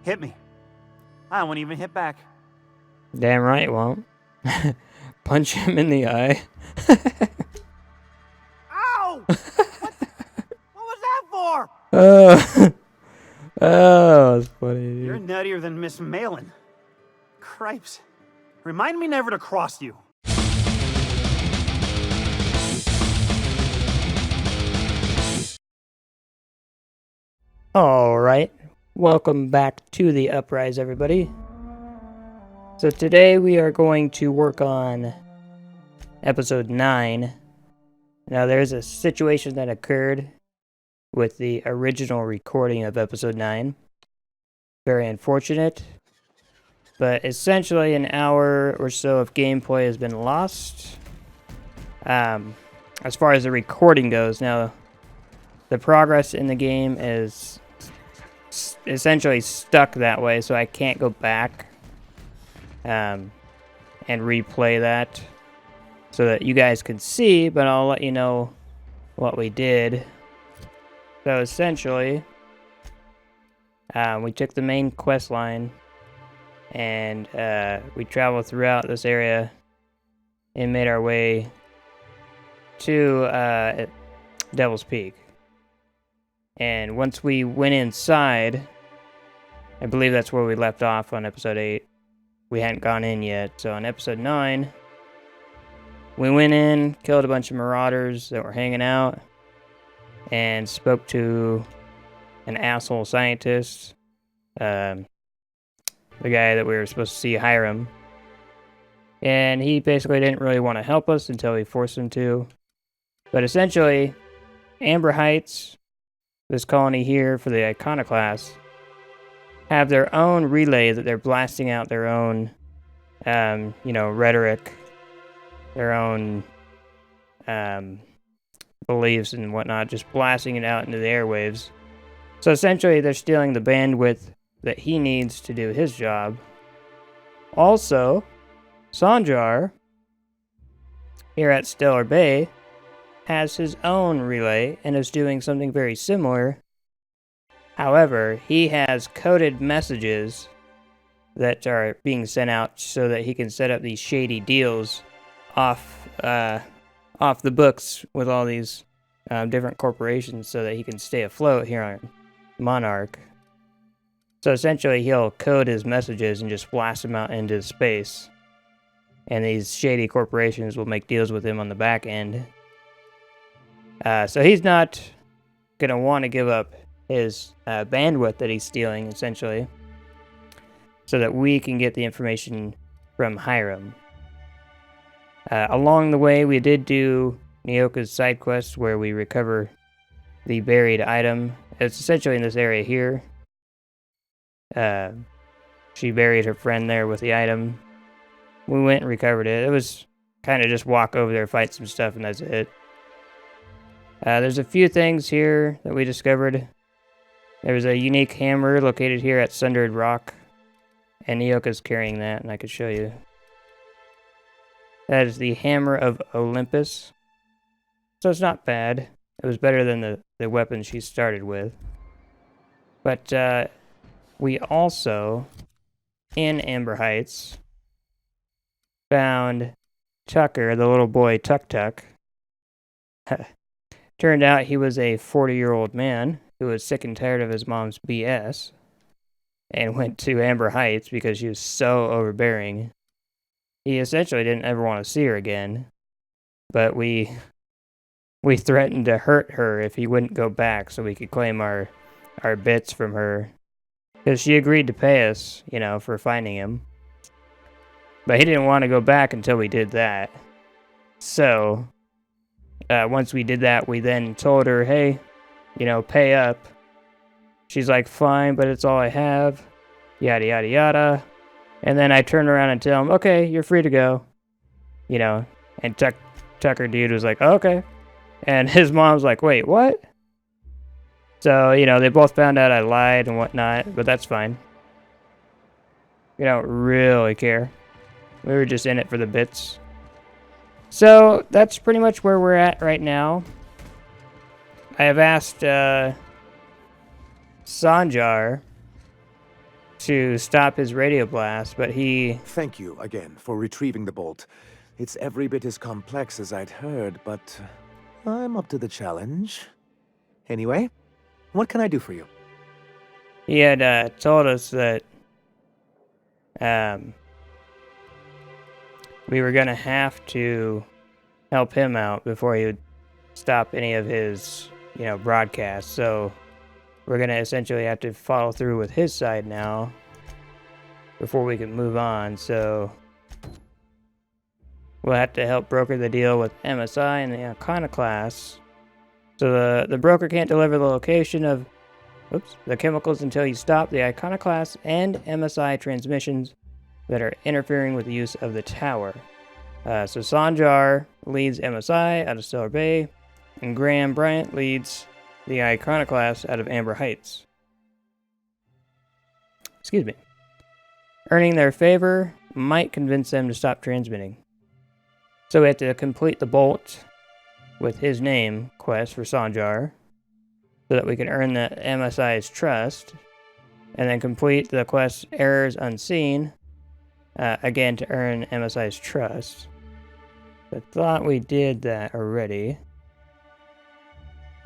Hit me. I won't even hit back. Damn right it won't. Punch him in the eye. Ow! What was that for? Oh, oh, that's funny. Dude. You're nuttier than Miss Malin. Cripes. Remind me never to cross you. Alright, welcome back to the Uprise, everybody. So today we are going to work on episode 9. Now there's a situation that occurred with the original recording of episode 9. Very unfortunate. But essentially an hour or so of gameplay has been lost. As far as the recording goes, now the progress in the game is essentially stuck that way, so I can't go back and replay that so that you guys can see, but I'll let you know what we did. So essentially, we took the main quest line and we traveled throughout this area and made our way to Devil's Peak. And once we went inside, I believe that's where we left off on episode 8. We hadn't gone in yet. So on episode 9, we went in, killed a bunch of marauders that were hanging out, and spoke to an asshole scientist. The guy that we were supposed to see, Hiram. And he basically didn't really want to help us until we forced him to. But essentially, Amber Heights, this colony here for the Iconoclasts, have their own relay that they're blasting out their own, rhetoric, their own beliefs and whatnot, just blasting it out into the airwaves. So essentially, they're stealing the bandwidth that he needs to do his job. Also, Sanjar, here at Stellar Bay, has his own relay and is doing something very similar. However, he has coded messages that are being sent out so that he can set up these shady deals off the books with all these different corporations so that he can stay afloat here on Monarch. So essentially, he'll code his messages and just blast them out into space. And these shady corporations will make deals with him on the back end. So he's not going to want to give up his bandwidth that he's stealing, essentially, so that we can get the information from Hiram. Along the way, we did do Nyoka's side quest where we recover the buried item. It's essentially in this area here. She buried her friend there with the item. We went and recovered it. It was kind of just walk over there, fight some stuff, and that's it. There's a few things here that we discovered. There's a unique hammer located here at Sundered Rock, and Nyoka's carrying that, and I could show you. That is the Hammer of Olympus. So it's not bad. It was better than the weapon she started with. But we also, in Amber Heights, found Tucker, the little boy Tuk. Turned out he was a 40-year-old man who was sick and tired of his mom's BS and went to Amber Heights because she was so overbearing. He essentially didn't ever want to see her again, but we threatened to hurt her if he wouldn't go back so we could claim our bits from her, because she agreed to pay us, for finding him. But he didn't want to go back until we did that. So once we did that, we then told her, hey, pay up. She's like, fine, but it's all I have. Yada, yada, yada. And then I turned around and tell him, okay, you're free to go. And Tucker dude was like, okay. And his mom's like, wait, what? So, they both found out I lied and whatnot, but that's fine. We don't really care. We were just in it for the bits. So, that's pretty much where we're at right now. I have asked Sanjar to stop his radio blast, but he... Thank you again for retrieving the bolt. It's every bit as complex as I'd heard, but I'm up to the challenge. Anyway, what can I do for you? He had told us that we were going to have to help him out before he would stop any of his, broadcasts. So we're going to essentially have to follow through with his side now before we can move on. So we'll have to help broker the deal with MSI and the Iconoclast. So the broker can't deliver the location of the chemicals until you stop the Iconoclast and MSI transmissions that are interfering with the use of the tower. So Sanjar leads MSI out of Stellar Bay, and Graham Bryant leads the Iconoclast out of Amber Heights. Excuse me. Earning their favor might convince them to stop transmitting. So we have to complete the Bolt with his name quest for Sanjar, so that we can earn the MSI's trust, and then complete the quest Errors Unseen, again to earn MSI's trust. I thought we did that already.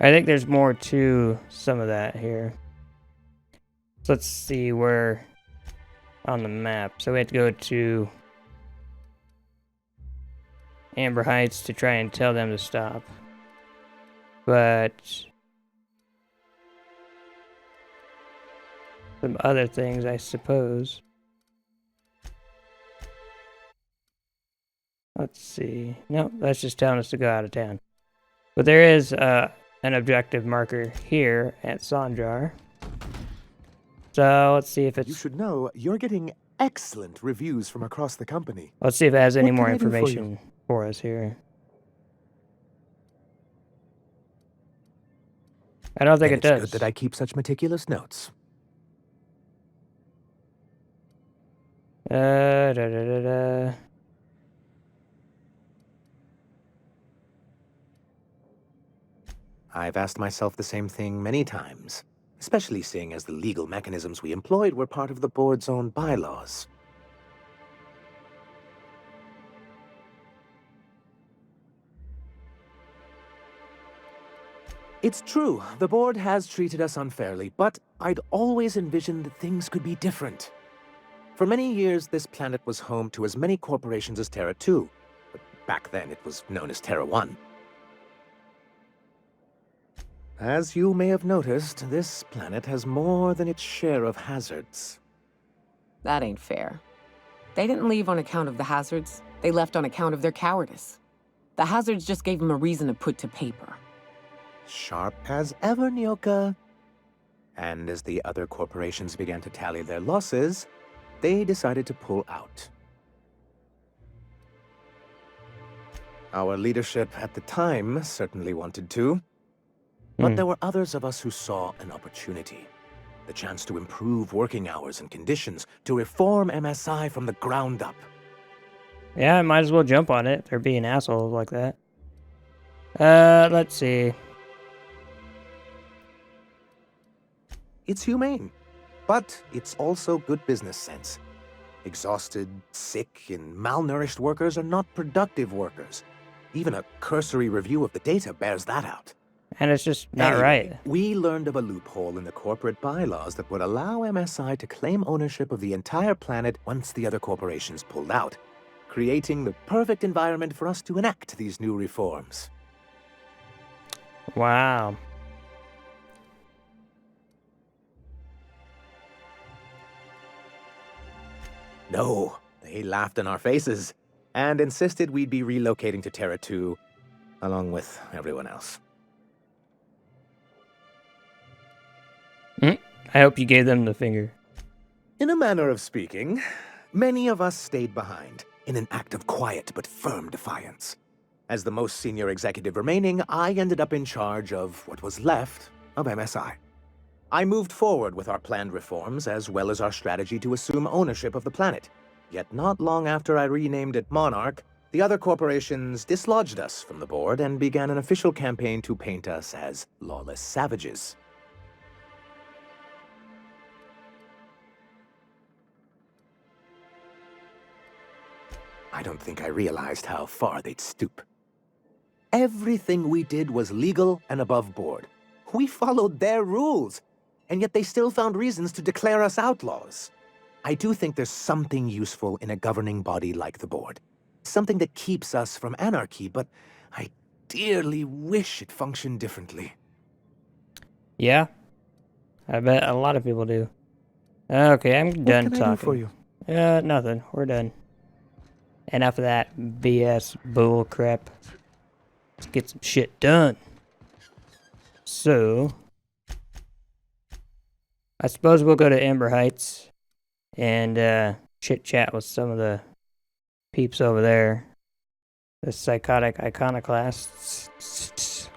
I think there's more to some of that here. So let's see where on the map. So we have to go to Amber Heights to try and tell them to stop. But some other things, I suppose. Let's see. Nope, that's just telling us to go out of town. But there is an objective marker here at Sanjar. So let's see if it's... You should know you're getting excellent reviews from across the company. Let's see if it has any What more can I do for information for us here. I don't think it does. It's good that I keep such meticulous notes. I've asked myself the same thing many times, especially seeing as the legal mechanisms we employed were part of the board's own bylaws. It's true, the board has treated us unfairly, but I'd always envisioned that things could be different. For many years, this planet was home to as many corporations as Terra 2, but back then it was known as Terra 1. As you may have noticed, this planet has more than its share of hazards. That ain't fair. They didn't leave on account of the hazards. They left on account of their cowardice. The hazards just gave them a reason to put to paper. Sharp as ever, Nyoka. And as the other corporations began to tally their losses, they decided to pull out. Our leadership at the time certainly wanted to. But there were others of us who saw an opportunity. The chance to improve working hours and conditions, to reform MSI from the ground up. Yeah, I might as well jump on it. They're being assholes like that. Let's see. It's humane, but it's also good business sense. Exhausted, sick, and malnourished workers are not productive workers. Even a cursory review of the data bears that out. And it's just not Anyway, right. We learned of a loophole in the corporate bylaws that would allow MSI to claim ownership of the entire planet once the other corporations pulled out, creating the perfect environment for us to enact these new reforms. Wow. No, they laughed in our faces and insisted we'd be relocating to Terra 2, along with everyone else. I hope you gave them the finger. In a manner of speaking, many of us stayed behind, in an act of quiet but firm defiance. As the most senior executive remaining, I ended up in charge of what was left of MSI. I moved forward with our planned reforms, as well as our strategy to assume ownership of the planet. Yet not long after I renamed it Monarch, the other corporations dislodged us from the board and began an official campaign to paint us as lawless savages. I don't think I realized how far they'd stoop. Everything we did was legal and above board. We followed their rules, and yet they still found reasons to declare us outlaws. I do think there's something useful in a governing body like the board. Something that keeps us from anarchy, but I dearly wish it functioned differently. Yeah, I bet a lot of people do. Okay, I'm done What can talking. I do for you? Nothing. We're done. Enough of that BS bull crap. Let's get some shit done. So, I suppose we'll go to Amber Heights and chit chat with some of the peeps over there. The psychotic iconoclasts.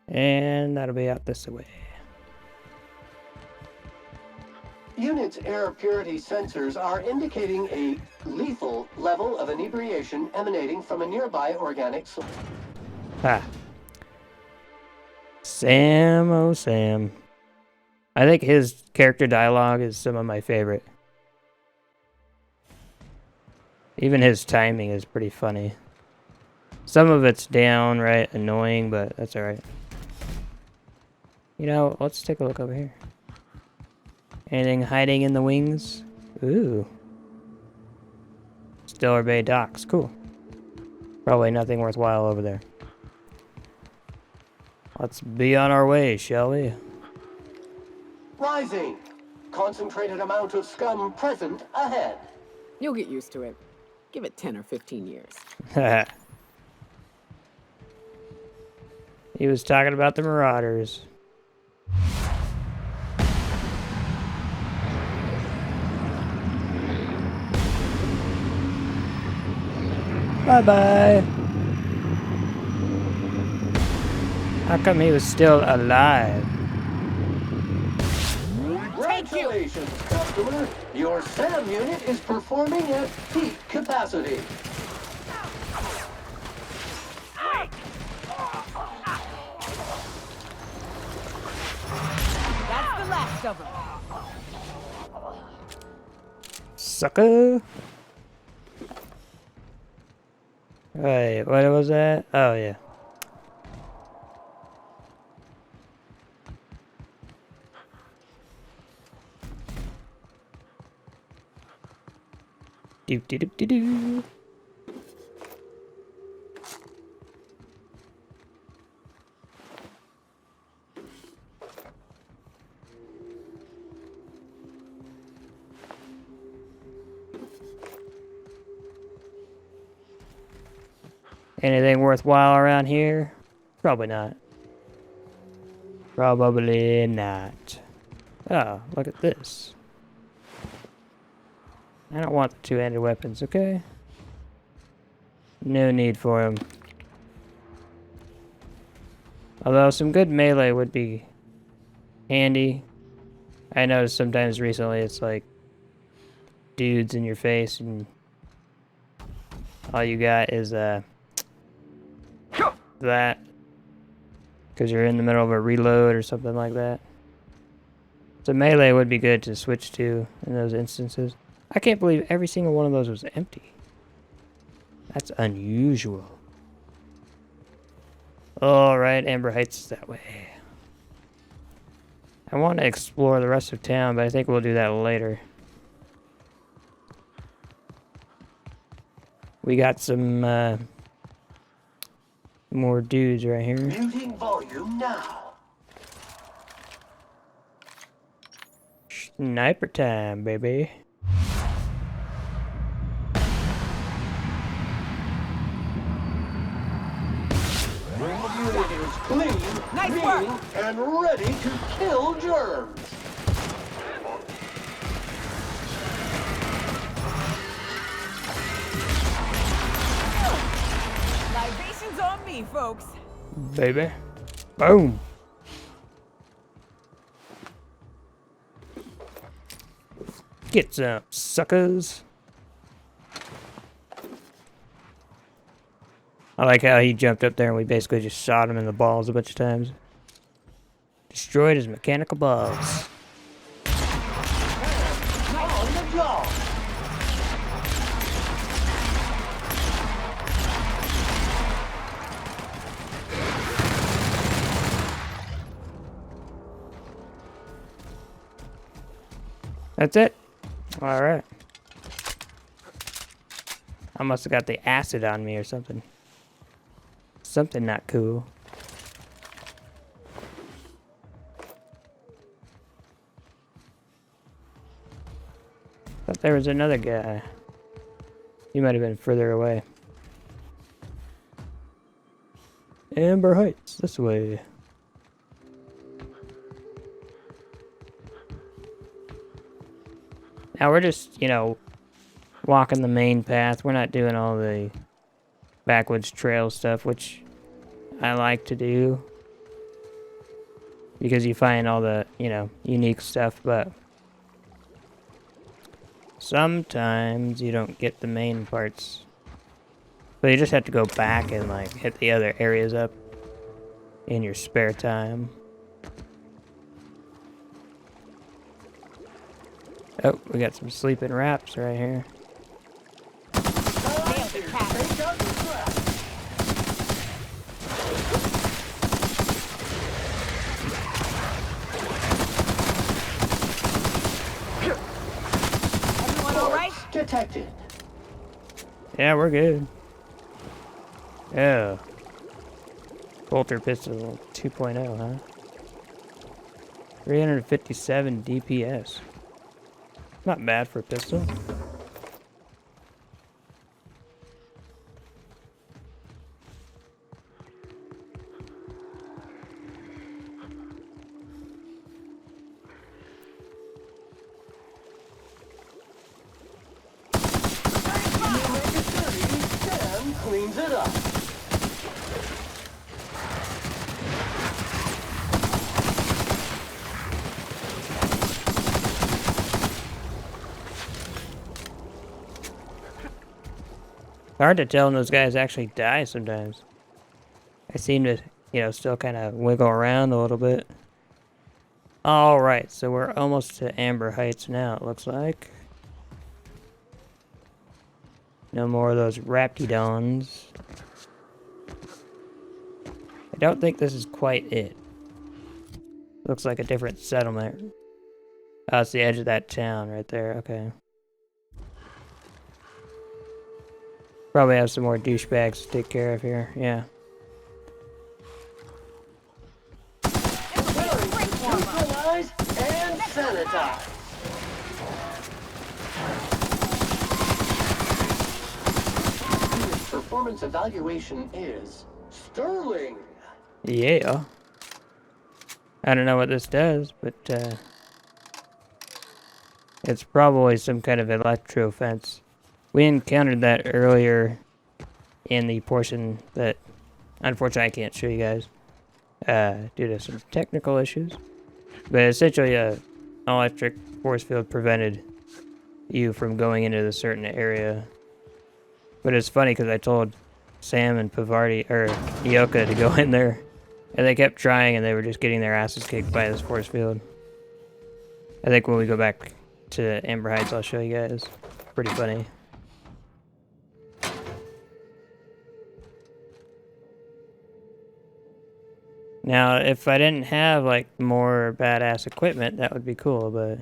And that'll be out this way. Unit's air purity sensors are indicating a lethal level of inebriation emanating from a nearby organic source. Ah. Sam, oh Sam. I think his character dialogue is some of my favorite. Even his timing is pretty funny. Some of it's downright annoying, but that's alright. You know, let's take a look over here. Anything hiding in the wings? Ooh. Stellar Bay Docks, cool. Probably nothing worthwhile over there. Let's be on our way, shall we? Rising. Concentrated amount of scum present ahead. You'll get used to it. Give it 10 or 15 years. He was talking about the marauders. Bye-bye. How come he was still alive? Congratulations, customer. Your SAM unit is performing at peak capacity. That's the last of them. Sucker. Wait, what was that? Oh, yeah. Do. Anything worthwhile around here? Probably not. Probably not. Oh, look at this. I don't want the two-handed weapons, okay? No need for them. Although some good melee would be handy. I noticed sometimes recently it's like dudes in your face and all you got is that. Because you're in the middle of a reload or something like that. So melee would be good to switch to in those instances. I can't believe every single one of those was empty. That's unusual. Alright, Amber Heights is that way. I want to explore the rest of town, but I think we'll do that later. We got some more dudes right here. Muting volume now. Sniper time, baby. Unit is clean, green, and ready to kill germs. Libations on me, folks. Baby. Boom. Get some suckers. I like how he jumped up there and we basically just shot him in the balls a bunch of times. Destroyed his mechanical balls. On the job. That's it? Alright. I must have got the acid on me or something. Something not cool. Thought there was another guy. He might have been further away. Amber Heights, this way. Now we're just, you know, walking the main path. We're not doing all the backwoods trail stuff, which I like to do. Because you find all the, you know, unique stuff, but sometimes you don't get the main parts. But you just have to go back and, like, hit the other areas up in your spare time. Oh, we got some sleeping raps right here. Everyone all right? Detected. Yeah, we're good. Oh. Bolter pistol 2.0, huh? 357 DPS. Not bad for a pistol. Sam cleans it up. Hard to tell when those guys actually die sometimes. I seem to, you know, still kind of wiggle around a little bit. Alright, so we're almost to Amber Heights now, it looks like. No more of those Raptidons. I don't think this is quite it. Looks like a different settlement. Oh, it's the edge of that town right there, okay. Probably have some more douchebags to take care of here, yeah. Neutralize and sanitize. Performance evaluation is sterling. Yeah. I don't know what this does, but it's probably some kind of electro fence. We encountered that earlier in the portion that, unfortunately, I can't show you guys due to some technical issues. But essentially, an electric force field prevented you from going into the certain area. But it's funny because I told Sam and Pavardi, or Ioka, to go in there, and they kept trying, and they were just getting their asses kicked by this force field. I think when we go back to Amber Heights, I'll show you guys. Pretty funny. Now, if I didn't have, like, more badass equipment, that would be cool, but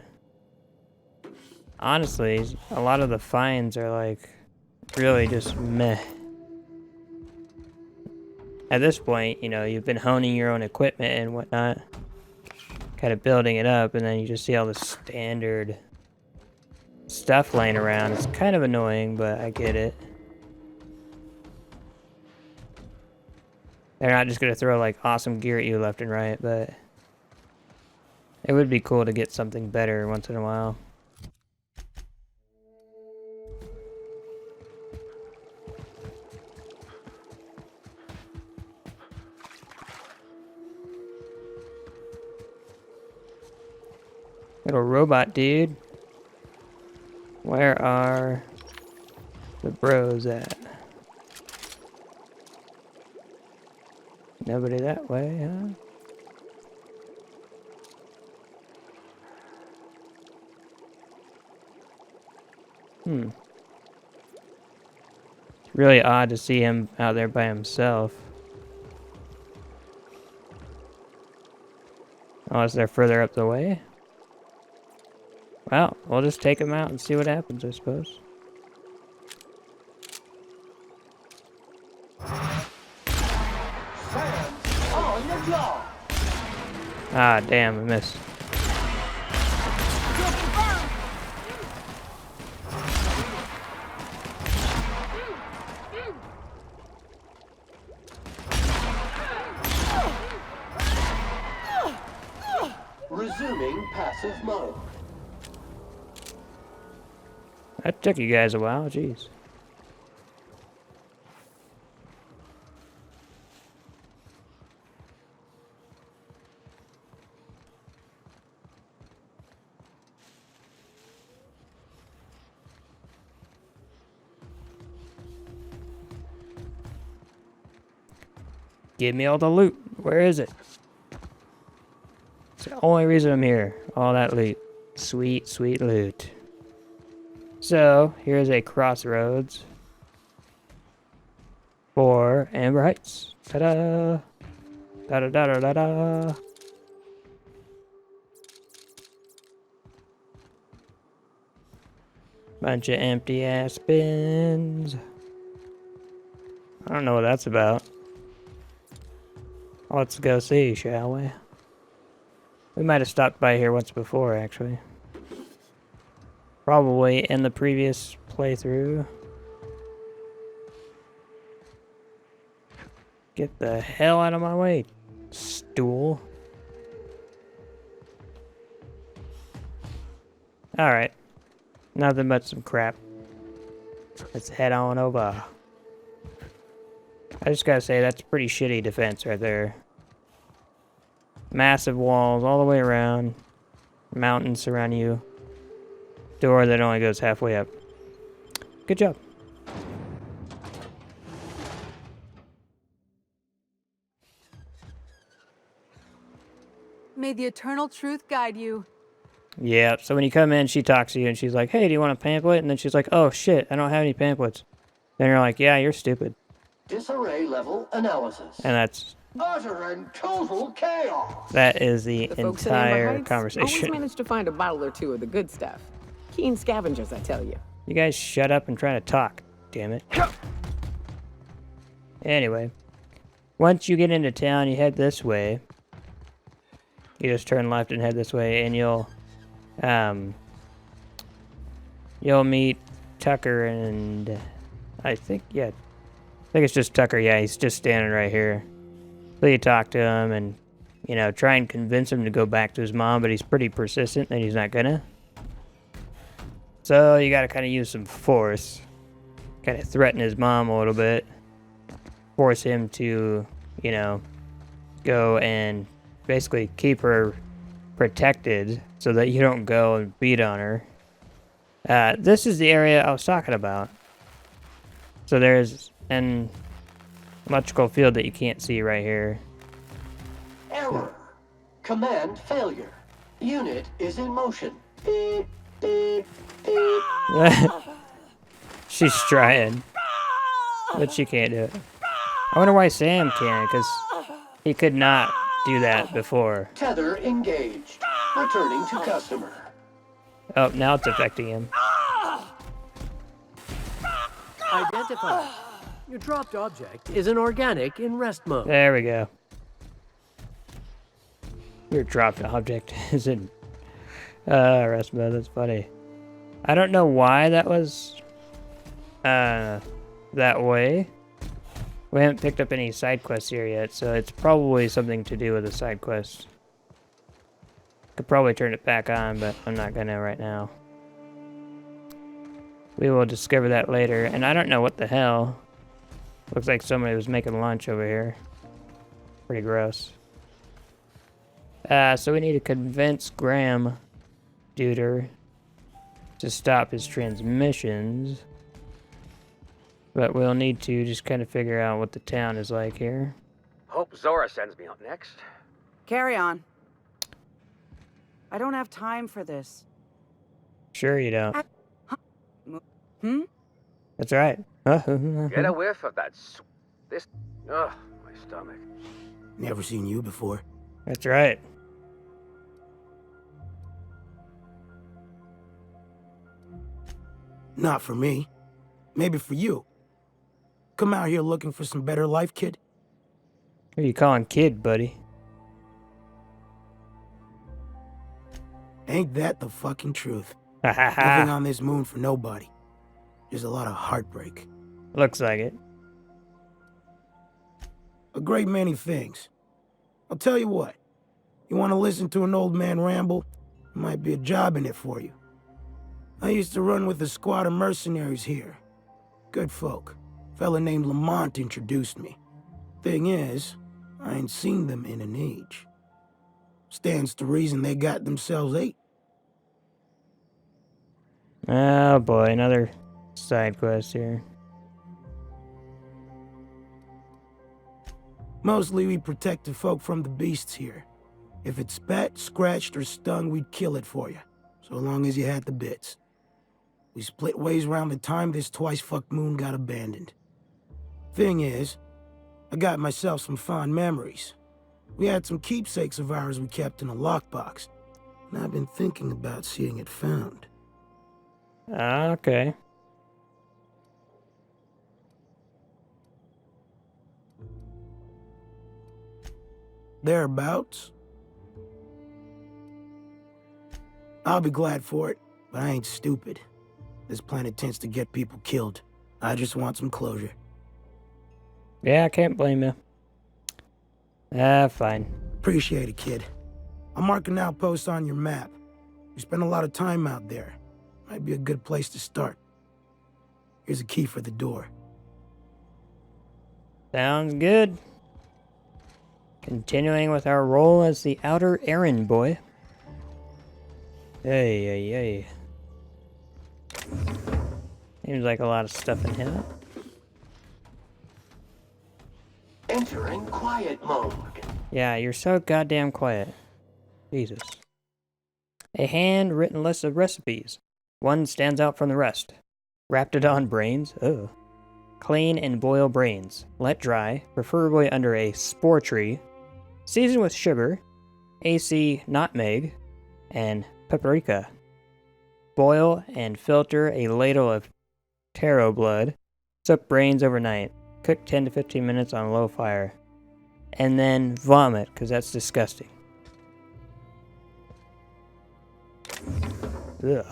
honestly, a lot of the finds are, like, really just meh. At this point, you know, you've been honing your own equipment and whatnot, kind of building it up, and then you just see all the standard stuff laying around. It's kind of annoying, but I get it. They're not just going to throw, like, awesome gear at you left and right, but it would be cool to get something better once in a while. Little robot dude. Where are the bros at? Nobody that way, huh? It's really odd to see him out there by himself. Unless they're further up the way. Well, we'll just take him out and see what happens, I suppose. Sam on the job. Ah, damn, I missed. Resuming passive mode. That took you guys a while, jeez. Give me all the loot. Where is it? It's the only reason I'm here. All that loot. Sweet, sweet loot. So, here's a crossroads for Amber Heights. Ta-da! Da-da-da-da-da-da! Bunch of empty-ass bins. I don't know what that's about. Let's go see, shall we? We might have stopped by here once before, actually. Probably in the previous playthrough. Get the hell out of my way, stool. Alright. Nothing but some crap. Let's head on over. I just gotta say, that's pretty shitty defense right there. Massive walls all the way around. Mountains surround you. Door that only goes halfway up. Good job. May the eternal truth guide you. Yeah, so when you come in, she talks to you and she's like, hey, do you want a pamphlet? And then she's like, oh shit, I don't have any pamphlets. Then you're like, yeah, you're stupid. Disarray level analysis. And that's Utter and total chaos. that is the folks in Amber entire Heights always conversation. manage to find a bottle or two of the good stuff. Keen scavengers, I tell you. You guys shut up and try to talk, damn it. Anyway, once you get into town, you head this way. You just turn left and head this way, and you'll meet Tucker and I think it's just Tucker. Yeah, he's just standing right here. So you talk to him and, you know, try and convince him to go back to his mom, but he's pretty persistent and he's not gonna. So you gotta kind of use some force. Kind of threaten his mom a little bit. Force him to, you know, go and basically keep her protected so that you don't go and beat on her. This is the area I was talking about. So there's an electrical field that you can't see right here. Error. Command failure. Unit is in motion. Beep, beep, beep. She's trying, but she can't do it. I wonder why Sam can, because he could not do that before. Tether engaged. Returning to customer. Oh, now it's affecting him. Identify. Your dropped object is an organic in rest mode. There we go. Your dropped object is in rest mode. That's funny. I don't know why that was that way. We haven't picked up any side quests here yet, so it's probably something to do with the side quest. Could probably turn it back on, but I'm not gonna right now. We will discover that later, and I don't know what the hell. Looks like somebody was making lunch over here. Pretty gross. So we need to convince Graham Duder to stop his transmissions. But we'll need to just kind of figure out what the town is like here. Hope Zora sends me up next. Carry on. I don't have time for this. Sure you don't. Hmm? That's right. Get a whiff of that this. Ugh, my stomach. Never seen you before. That's right. Not for me. Maybe for you. Come out here looking for some better life, kid? Who you calling kid, buddy? Ain't that the fucking truth? Ha ha Living ha. on this moon for nobody. There's a lot of heartbreak. Looks like it. A great many things. I'll tell you what. You want to listen to an old man ramble? There might be a job in it for you. I used to run with a squad of mercenaries here. Good folk. Fella named Lamont introduced me. Thing is, I ain't seen them in an age. Stands to reason they got themselves ate. Oh boy, another side quest here. Mostly we protected folk from the beasts here. If it spat, scratched, or stung, we'd kill it for you, so long as you had the bits. We split ways around the time this twice-fucked moon got abandoned. Thing is, I got myself some fond memories. We had some keepsakes of ours we kept in a lockbox, and I've been thinking about seeing it found. Okay. Thereabouts. I'll be glad for it, but I ain't stupid. This planet tends to get people killed. I just want some closure. Yeah, I can't blame you. Fine. Appreciate it, kid. I'll mark an outpost on your map. You spend a lot of time out there. Might be a good place to start. Here's a key for the door. Sounds good. Continuing with our role as the outer errand boy. Hey. Seems like a lot of stuff in here. Entering quiet mode. Yeah, you're so goddamn quiet. Jesus. A handwritten list of recipes. One stands out from the rest. Raptidon brains. Oh. Clean and boil brains. Let dry, preferably under a spore tree. Season with sugar, AC nutmeg, and paprika. Boil and filter a ladle of taro blood. Soak brains overnight. Cook 10 to 15 minutes on low fire. And then vomit, because that's disgusting. Ugh.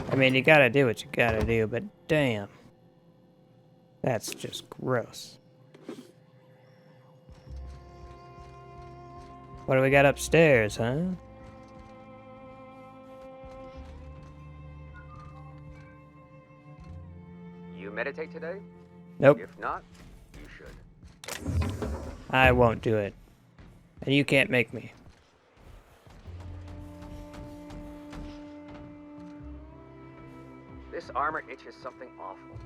I mean, you gotta do what you gotta do, but damn. That's just gross. What do we got upstairs, huh? You meditate today? Nope. If not, you should. I won't do it. And you can't make me. This armor itches something awful.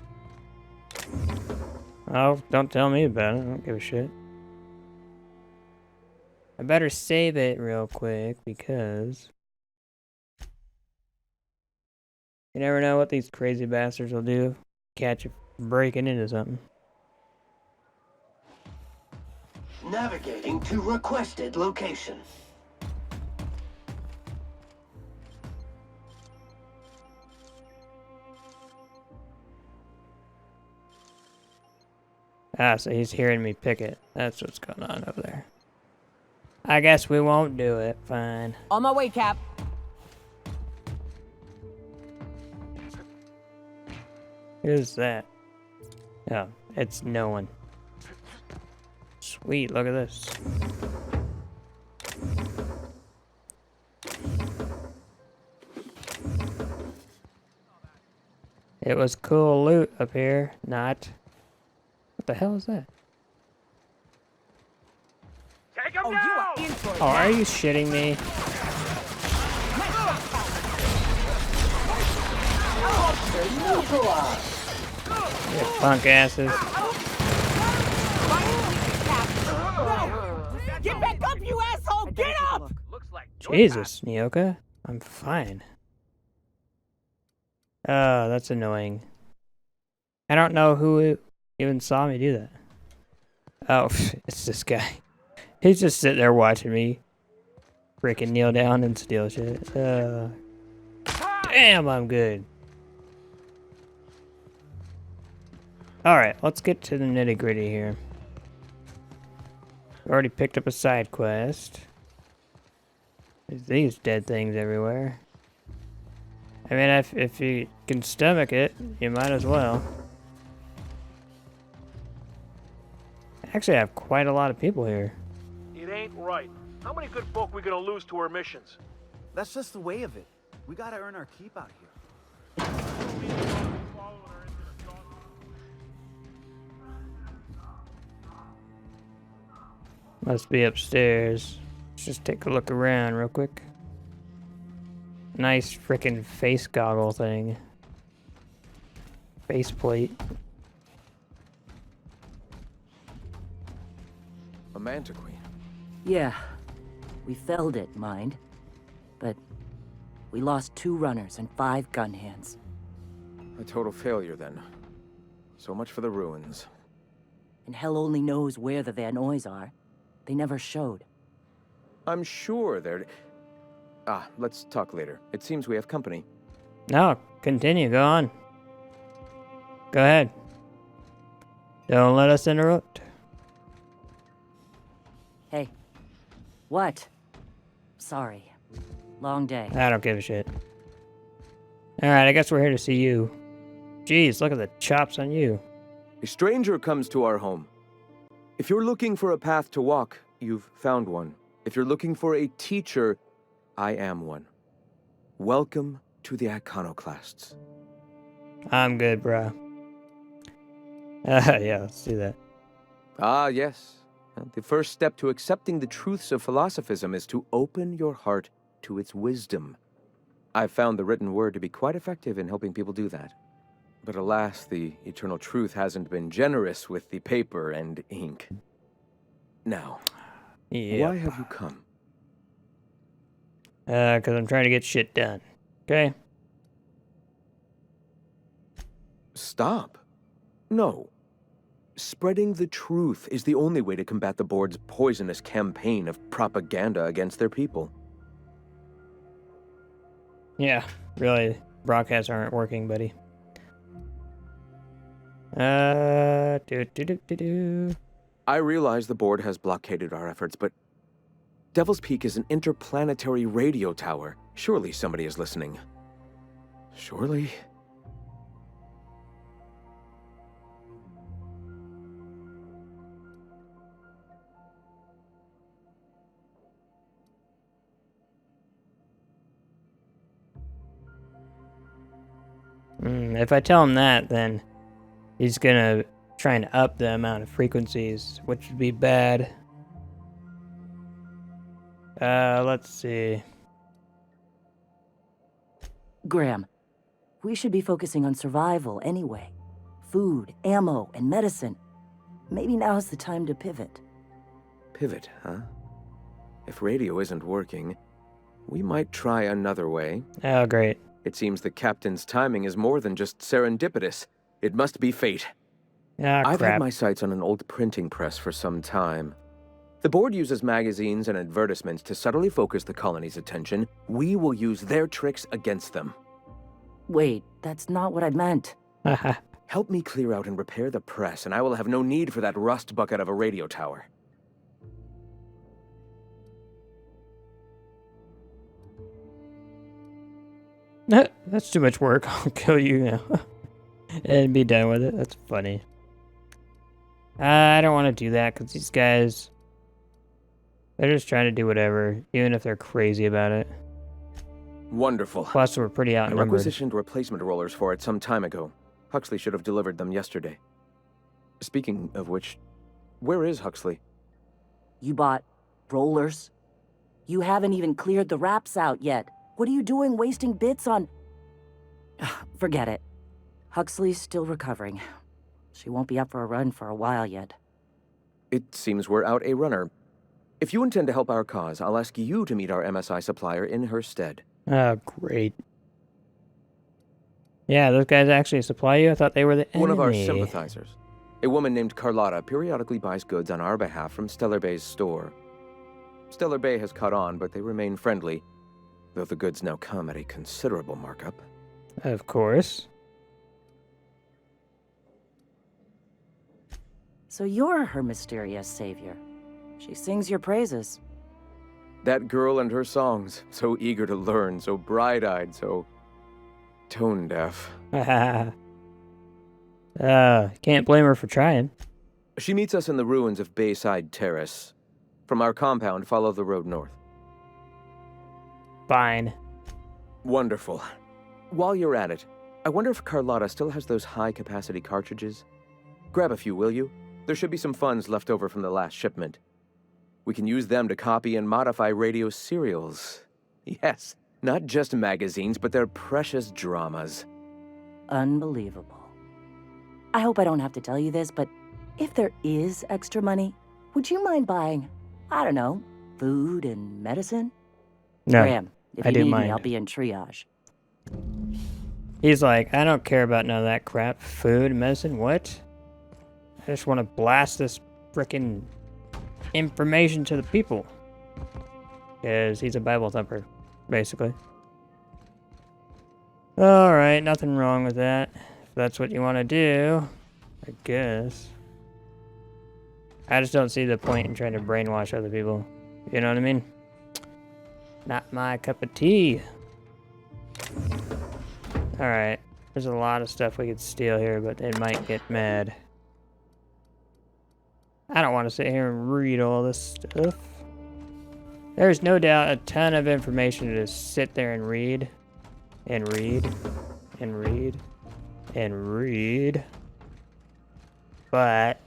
Oh, don't tell me about it. I don't give a shit. I better save it real quick because you never know what these crazy bastards will do. Catch you breaking into something. Navigating to requested location. Ah, so he's hearing me pick it. That's what's going on over there. I guess we won't do it. Fine. On my way, Cap. Who's that? Oh, it's no one. Sweet, look at this. It was cool loot up here, not. What the hell is that? Take him down! You are in for it. Oh, are you shitting me? You punk asses. Get back up, you asshole! Get up! Looks like Jesus, Nyoka. I'm fine. Oh, that's annoying. I don't know who even saw me do that. Oh, it's this guy. He's just sitting there watching me freaking kneel down and steal shit. Damn, I'm good. Alright, let's get to the nitty-gritty here. Already picked up a side quest. There's these dead things everywhere. I mean, if you can stomach it, you might as well. Actually, I have quite a lot of people here. It ain't right. How many good folk we gonna lose to our missions? That's just the way of it. We gotta earn our keep out here. Must be upstairs. Let's just take a look around real quick. Nice frickin' face goggle thing. Faceplate. A manta queen. Yeah. We felled it, mind. But we lost 2 runners and 5 gun hands. A total failure, then. So much for the ruins. And hell only knows where the Van Oys are. They never showed. I'm sure they're... let's talk later. It seems we have company. No, continue, go on. Go ahead. Don't let us interrupt. Hey. What? Sorry. Long day. I don't give a shit. Alright, I guess we're here to see you. Jeez, look at the chops on you. A stranger comes to our home. If you're looking for a path to walk, you've found one. If you're looking for a teacher, I am one. Welcome to the Iconoclasts. I'm good, bro. Yeah, let's do that. Ah, yes. The first step to accepting the truths of philosophism is to open your heart to its wisdom. I've found the written word to be quite effective in helping people do that. But alas, the eternal truth hasn't been generous with the paper and ink. Now, why have you come? Because I'm trying to get shit done. Okay? Stop. No. Spreading the truth is the only way to combat the board's poisonous campaign of propaganda against their people. Yeah, really. Broadcasts aren't working, buddy. I realize the board has blockaded our efforts, but Devil's Peak is an interplanetary radio tower. Surely somebody is listening. Surely? If I tell him that, then he's gonna try and up the amount of frequencies, which would be bad. Let's see. Graham, we should be focusing on survival anyway. Food, ammo, and medicine. Maybe now's the time to pivot. Pivot, huh? If radio isn't working, we might try another way. Oh, great. It seems the captain's timing is more than just serendipitous. It must be fate. Ah, I've crap. had my sights on an old printing press for some time. The board uses magazines and advertisements to subtly focus the colony's attention. We will use their tricks against them. Wait, that's not what I meant. Help me clear out and repair the press, and I will have no need for that rust bucket of a radio tower. That's too much work. I'll kill you now. And be done with it. That's funny. I don't want to do that because these guys, they're just trying to do whatever, even if they're crazy about it. Wonderful. Plus, we're pretty I outnumbered. requisitioned replacement rollers for it some time ago. Huxley should have delivered them yesterday. Speaking of which, where is Huxley? You bought rollers? You haven't even cleared the wraps out yet. What are you doing wasting bits on... Forget it. Huxley's still recovering. She won't be up for a run for a while yet. It seems we're out a runner. If you intend to help our cause, I'll ask you to meet our MSI supplier in her stead. Oh, great. Yeah, those guys actually supply you? I thought they were the enemy. One of our sympathizers. A woman named Carlotta periodically buys goods on our behalf from Stellar Bay's store. Stellar Bay has caught on, but they remain friendly, though the goods now come at a considerable markup. Of course. So you're her mysterious savior. She sings your praises. That girl and her songs, so eager to learn, so bright-eyed, so tone-deaf. Can't blame her for trying. She meets us in the ruins of Bayside Terrace. From our compound, follow the road north. Fine. Wonderful. While you're at it, I wonder if Carlotta still has those high-capacity cartridges? Grab a few, will you? There should be some funds left over from the last shipment. We can use them to copy and modify radio serials. Yes, not just magazines, but their precious dramas. Unbelievable. I hope I don't have to tell you this, but if there is extra money, would you mind buying, I don't know, food and medicine? No, Graham, if I you do need mind. me, I'll be in triage. He's like, I don't care about none of that crap. Food, medicine, what? I just want to blast this frickin' information to the people. Because he's a Bible thumper, basically. Alright, nothing wrong with that. If that's what you want to do, I guess. I just don't see the point in trying to brainwash other people. You know what I mean? Not my cup of tea. Alright, there's a lot of stuff we could steal here, but they might get mad. I don't want to sit here and read all this stuff. There's no doubt a ton of information to just sit there and read. And read. And read. And read. But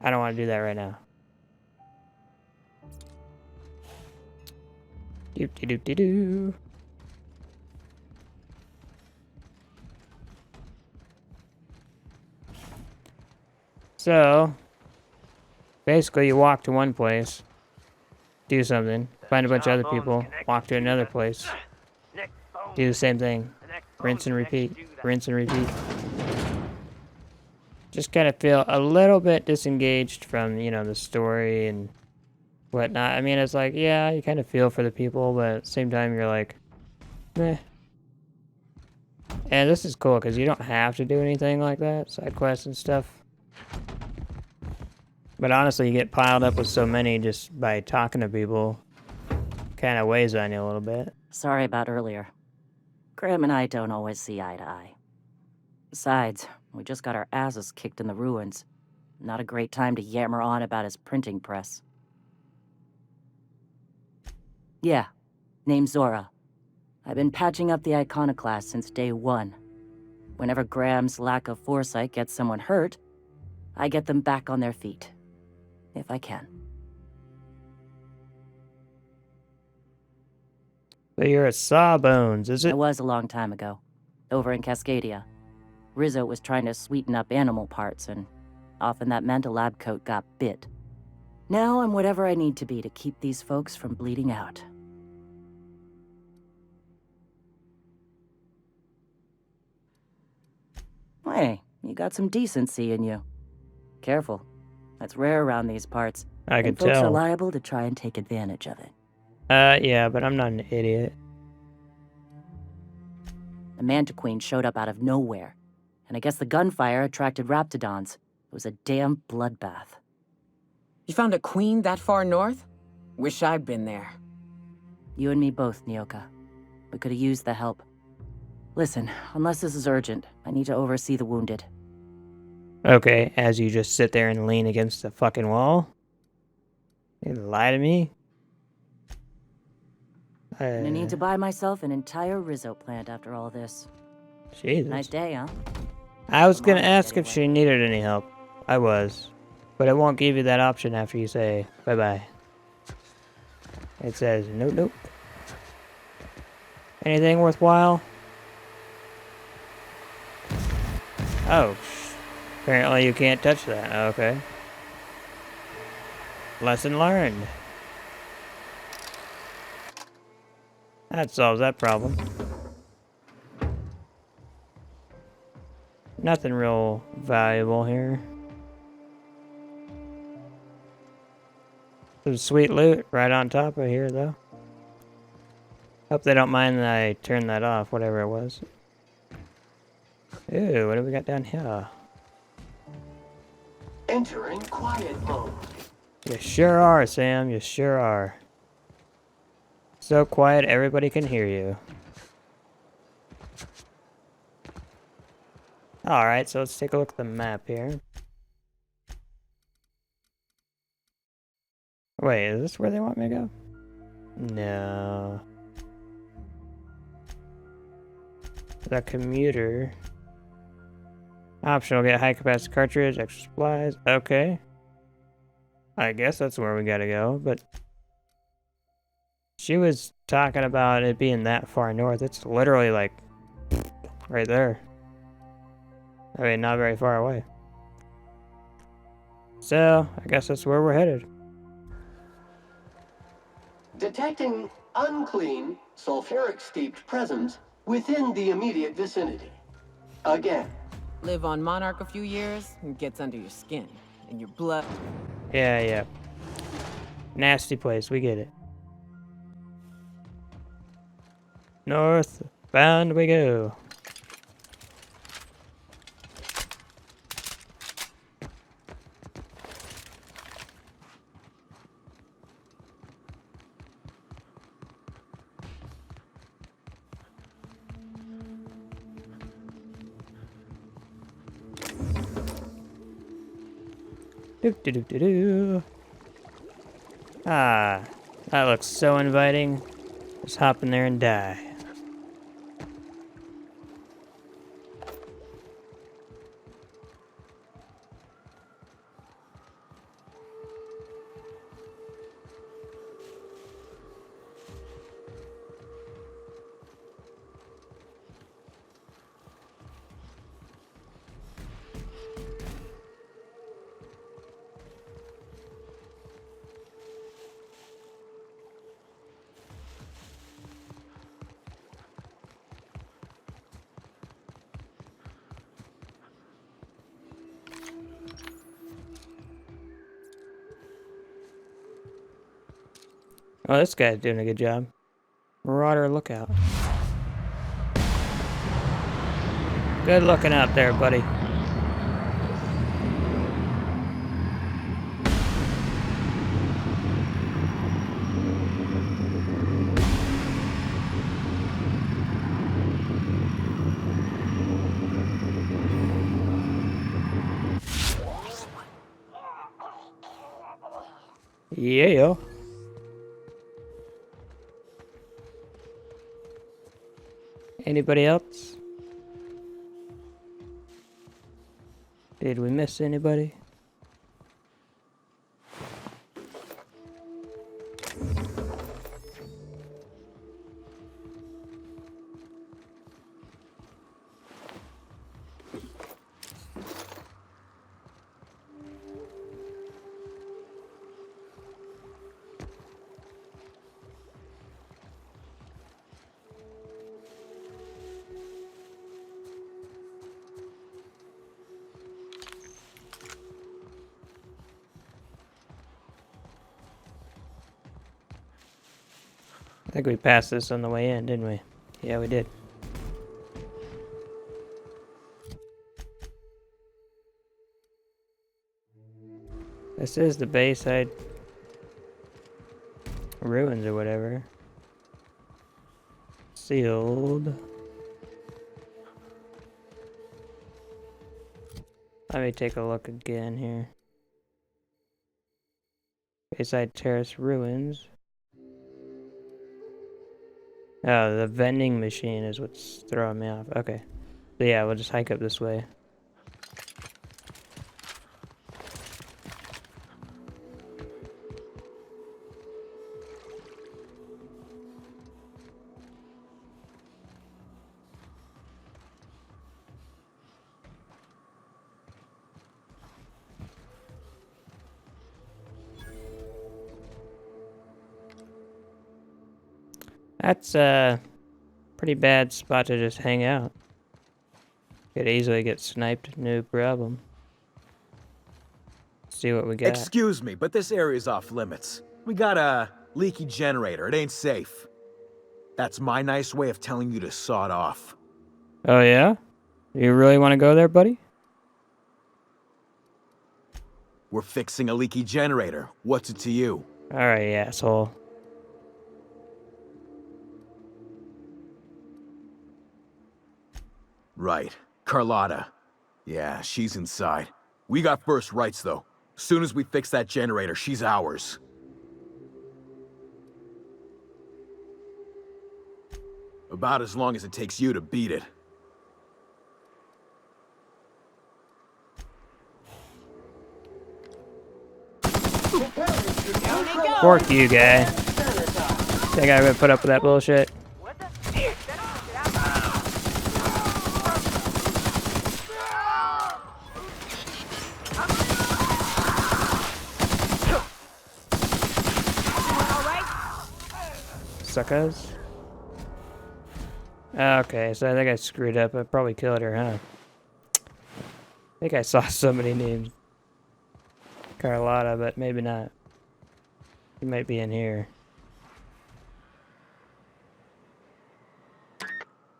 I don't want to do that right now. Doop-de-doop-de-doo. So, basically you walk to one place, do something, find a bunch of other people, walk to another place, do the same thing, rinse and repeat, rinse and repeat. Just kind of feel a little bit disengaged from, you know, the story and whatnot. I mean, it's like, yeah, you kind of feel for the people, but at the same time you're like, meh. And this is cool because you don't have to do anything like that, side quests and stuff. But honestly, you get piled up with so many just by talking to people. Kind of weighs on you a little bit. Sorry about earlier. Graham and I don't always see eye to eye. Besides, we just got our asses kicked in the ruins. Not a great time to yammer on about his printing press. Yeah, name's Zora. I've been patching up the iconoclast since day one. Whenever Graham's lack of foresight gets someone hurt, I get them back on their feet. If I can. So you're a Sawbones, is it? It was a long time ago. Over in Cascadia. Rizzo was trying to sweeten up animal parts, and often that meant a lab coat got bit. Now I'm whatever I need to be to keep these folks from bleeding out. Hey, you got some decency in you. Careful. That's rare around these parts. I can folks are tell. liable to try and take advantage of it. Yeah, but I'm not an idiot. The Mantiqueen showed up out of nowhere, and I guess the gunfire attracted Raptidons. It was a damn bloodbath. You found a queen that far north? Wish I'd been there. You and me both, Nyoka. We could have used the help. Listen, unless this is urgent, I need to oversee the wounded. Okay, as you just sit there and lean against the fucking wall? You lie to me? I need to buy myself an entire Rizzo plant after all this. Jesus. Nice day, huh? I was gonna Monarch, ask if anyway. she needed any help. I was. But it won't give you that option after you say bye-bye. It says, nope, nope. Anything worthwhile? Oh, apparently you can't touch that. Okay. Lesson learned. That solves that problem. Nothing real valuable here. Some sweet loot right on top of here, though. Hope they don't mind that I turned that off, whatever it was. Ew, what do we got down here? Entering quiet mode. You sure are, Sam. You sure are. So quiet, everybody can hear you. Alright, so let's take a look at the map here. Wait, is this where they want me to go? No. The commuter. Optional, get high capacity cartridge, extra supplies. Okay. I guess that's where we gotta go, but she was talking about it being that far north. It's literally like right there. I mean, not very far away. So, I guess that's where we're headed. Detecting unclean, sulfuric-steeped presence within the immediate vicinity. Again. Live on Monarch a few years, and gets under your skin, and your blood. Yeah. Nasty place, we get it. Northbound we go. Ah, that looks so inviting. Just hop in there and die. Oh, this guy's doing a good job. Marauder lookout. Good looking out there, buddy. Yeah. Anybody else? Did we miss anybody? I think we passed this on the way in, didn't we? Yeah, we did. This is the Bayside ruins or whatever. Sealed. Let me take a look again here. Bayside Terrace ruins. Oh, the vending machine is what's throwing me off. Okay. So yeah, we'll just hike up this way. That's a pretty bad spot to just hang out. Could easily get sniped, no problem. See what we got. Excuse me, but this area's off limits. We got a leaky generator. It ain't safe. That's my nice way of telling you to sod off. Oh yeah? You really want to go there, buddy? We're fixing a leaky generator. What's it to you? Alright, asshole. Right. Carlotta. Yeah, she's inside. We got first rights, though. Soon as we fix that generator, she's ours. About as long as it takes you to beat it. Fork you, guy. Think I would put up with that bullshit? Suckers. Okay, so I think I screwed up. I probably killed her, huh? I think I saw somebody named Carlotta, but maybe not. He might be in here.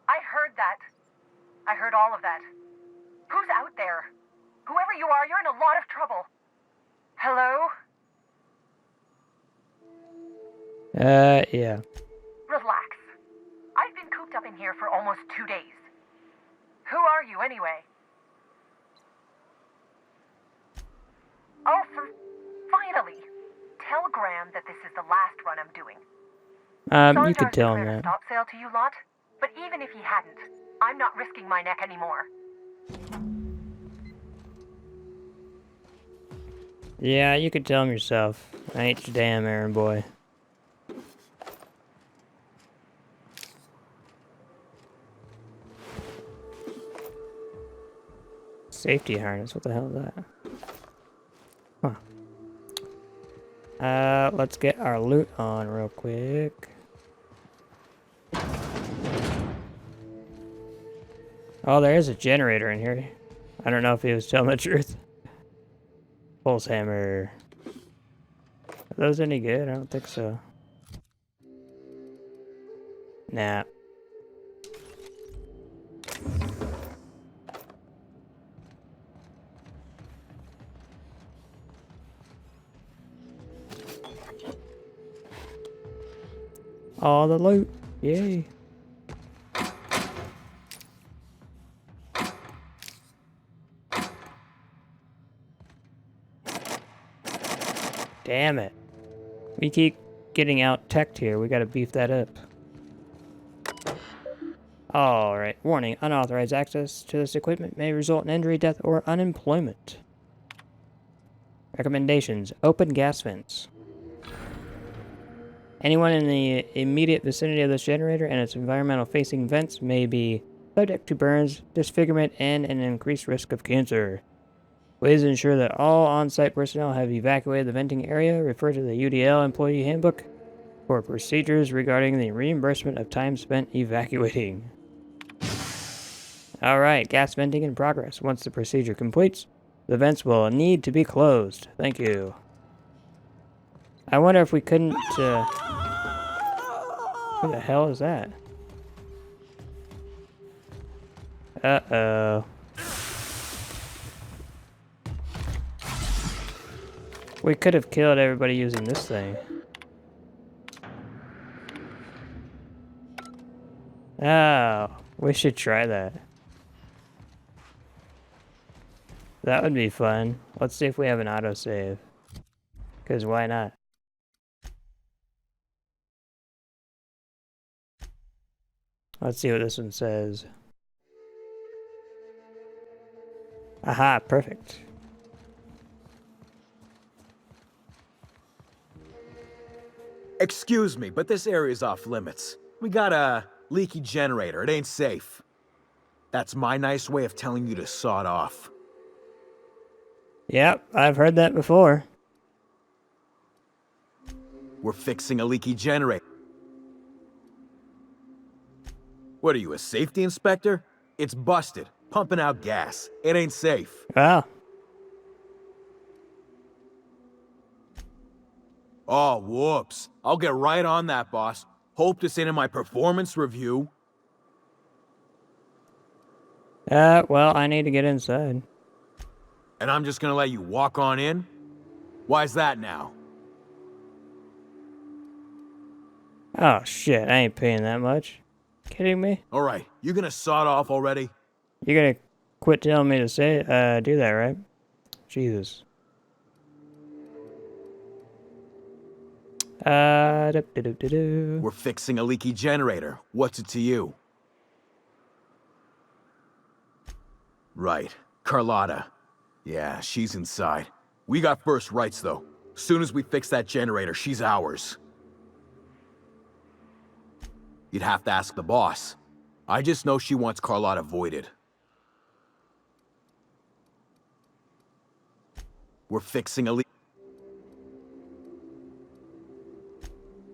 I heard that. I heard all of that. Who's out there? Whoever you are, you're in a lot of trouble. Hello? Yeah. Relax. I've been cooped up in here for almost 2 days. Who are you, anyway? Oh, finally. Tell Graham that this is the last run I'm doing. You could tell him that. Stop sale to you lot, but even if he hadn't, I'm not risking my neck anymore. Yeah, you could tell him yourself. I ain't your damn errand boy. Safety harness, what the hell is that? Huh. Let's get our loot on real quick. Oh, there is a generator in here. I don't know if he was telling the truth. Pulse hammer. Are those any good? I don't think so. Nah. All the loot. Yay. Damn it. We keep getting out teched here. We gotta beef that up. Alright. Warning. Unauthorized access to this equipment may result in injury, death, or unemployment. Recommendations. Open gas vents. Anyone in the immediate vicinity of this generator and its environmental-facing vents may be subject to burns, disfigurement, and an increased risk of cancer. Please ensure that all on-site personnel have evacuated the venting area. Refer to the UDL Employee Handbook for procedures regarding the reimbursement of time spent evacuating. Alright, gas venting in progress. Once the procedure completes, the vents will need to be closed. Thank you. I wonder if we couldn't, Who the hell is that? Uh-oh. We could have killed everybody using this thing. Oh, we should try that. That would be fun. Let's see if we have an autosave. Because why not? Let's see what this one says. Aha, perfect. Excuse me, but this area's off limits. We got a leaky generator. It ain't safe. That's my nice way of telling you to sod off. Yep, I've heard that before. We're fixing a leaky generator. What are you, a safety inspector? It's busted, pumping out gas. It ain't safe. Wow. Oh, whoops. I'll get right on that, boss. Hope this ain't in my performance review. Well, I need to get inside. And I'm just gonna let you walk on in? Why's that now? Oh shit, I ain't paying that much. Kidding me? Alright, you gonna sod off already? You gonna quit telling me to say do that, right? Jesus. We're fixing a leaky generator. What's it to you? Right. Carlotta. Yeah, she's inside. We got first rights, though. Soon as we fix that generator, she's ours. You'd have to ask the boss. I just know she wants Carlotta voided. We're fixing a leak.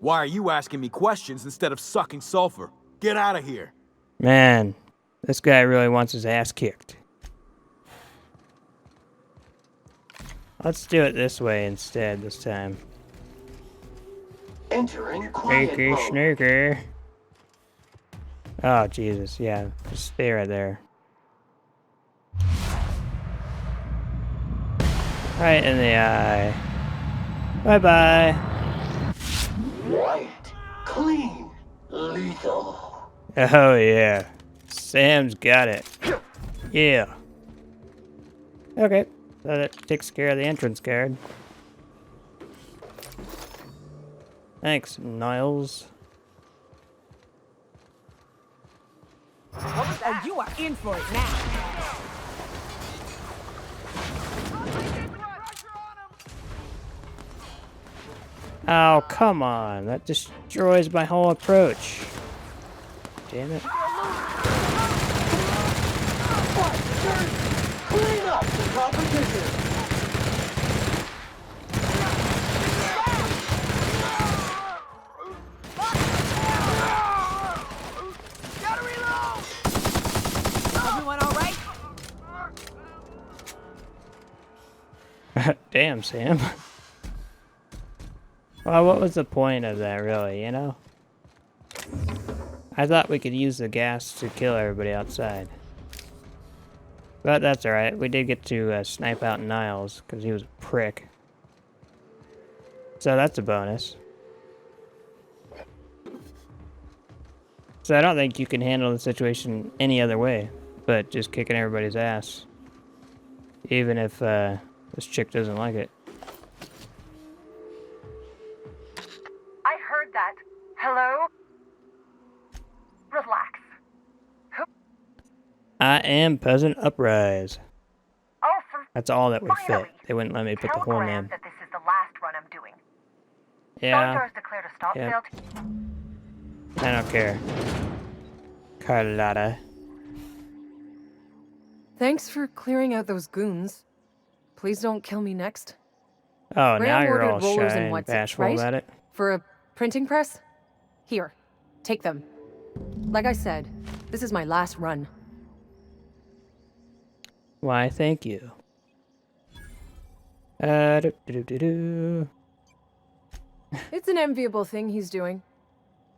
Why are you asking me questions instead of sucking sulfur? Get out of here. Man, this guy really wants his ass kicked. Let's do it this way instead this time. Entering quiet Sneaky, mode. sneaky. Oh, Jesus, yeah. Just stay right there. Right in the eye. Bye-bye. Quiet, clean, lethal. Oh, yeah. Sam's got it. Yeah. Okay. So that takes care of the entrance guard. Thanks, Niles. Oh, you are in for it now. Oh, come on. That destroys my whole approach. Damn it. Clean up the competition. Everyone all right? Damn, Sam. Well, what was the point of that, really, you know? I thought we could use the gas to kill everybody outside. But that's alright. We did get to snipe out Niles, because he was a prick. So that's a bonus. So I don't think you can handle the situation any other way, but just kicking everybody's ass. Even if this chick doesn't like it. I heard that. Hello? Relax. Who? I am PeasantUprise. Oh, for That's all that would finally. fit. They wouldn't let me put the Tell whole Graham name. that this is the last run I'm doing. Yeah. Solar's declared a stop Yep. sale. I don't care. Carlotta. Thanks for clearing out those goons. Please don't kill me next. Oh, now Graham you're ordered all rollers shy and and what's it, bashful right? about it. For a printing press? Here, take them. Like I said, this is my last run. Why, thank you. Do-do-do-do-do. It's an enviable thing he's doing.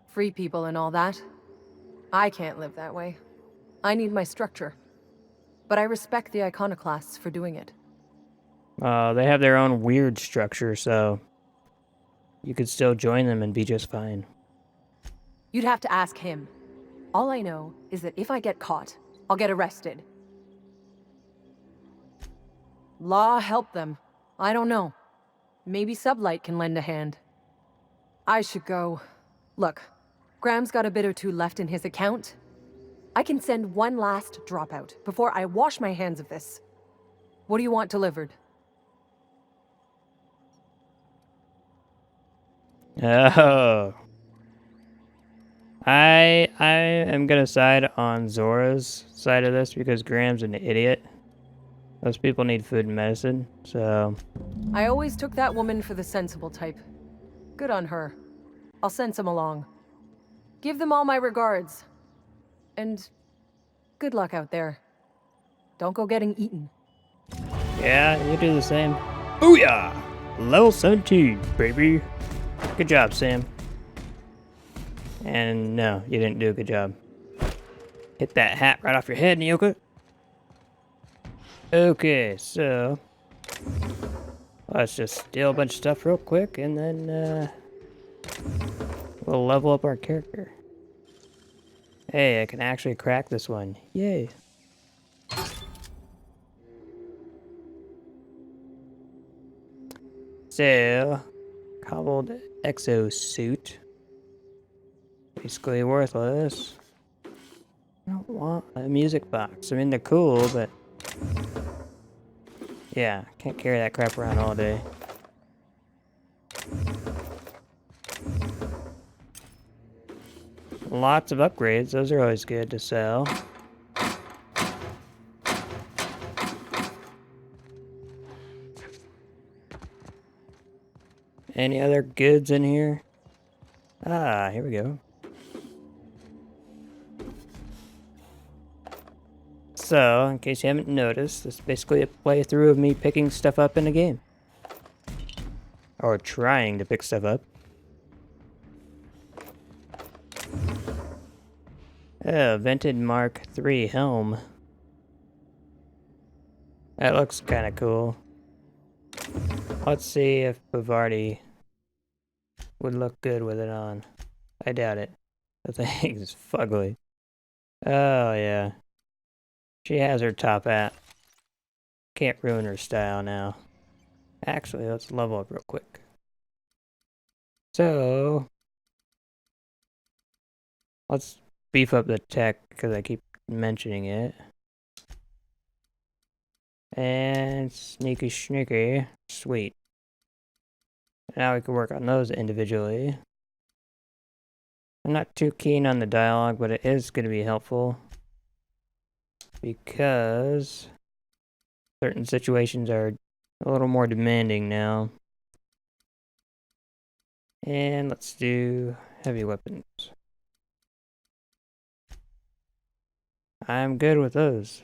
Free people and all that. I can't live that way. I need my structure. But I respect the iconoclasts for doing it. They have their own weird structure, so you could still join them and be just fine. You'd have to ask him. All I know is that if I get caught, I'll get arrested. Law help them. I don't know. Maybe Sublight can lend a hand. I should go. Look, Graham's got a bit or two left in his account. I can send one last dropout before I wash my hands of this. What do you want delivered? Oh. I am gonna side on Zora's side of this because Graham's an idiot. Those people need food and medicine, so... I always took that woman for the sensible type. Good on her. I'll send some along. Give them all my regards. And good luck out there. Don't go getting eaten. Yeah, you do the same. Booyah! Level 17, baby. Good job, Sam. And no, you didn't do a good job. Hit that hat right off your head, Nyoka. Okay, so... Let's just steal a bunch of stuff real quick, and then we'll level up our character. Hey, I can actually crack this one. Yay. So, cobbled exosuit. Basically worthless. I don't want a music box. I mean, they're cool, but... yeah, can't carry that crap around all day. Lots of upgrades. Those are always good to sell. Any other goods in here? Ah, here we go. So, in case you haven't noticed, this is basically a playthrough of me picking stuff up in a game. Or trying to pick stuff up. Oh, Vented Mark III helm. That looks kind of cool. Let's see if Bavardi would look good with it on. I doubt it. The thing is fugly. Oh, yeah. She has her top hat. Can't ruin her style now. Actually, let's level up real quick. So, let's beef up the tech because I keep mentioning it. And sneaky sneaky. Sweet. Now we can work on those individually. I'm not too keen on the dialogue, but it is going to be helpful. Because certain situations are a little more demanding now. And let's do heavy weapons. I'm good with those.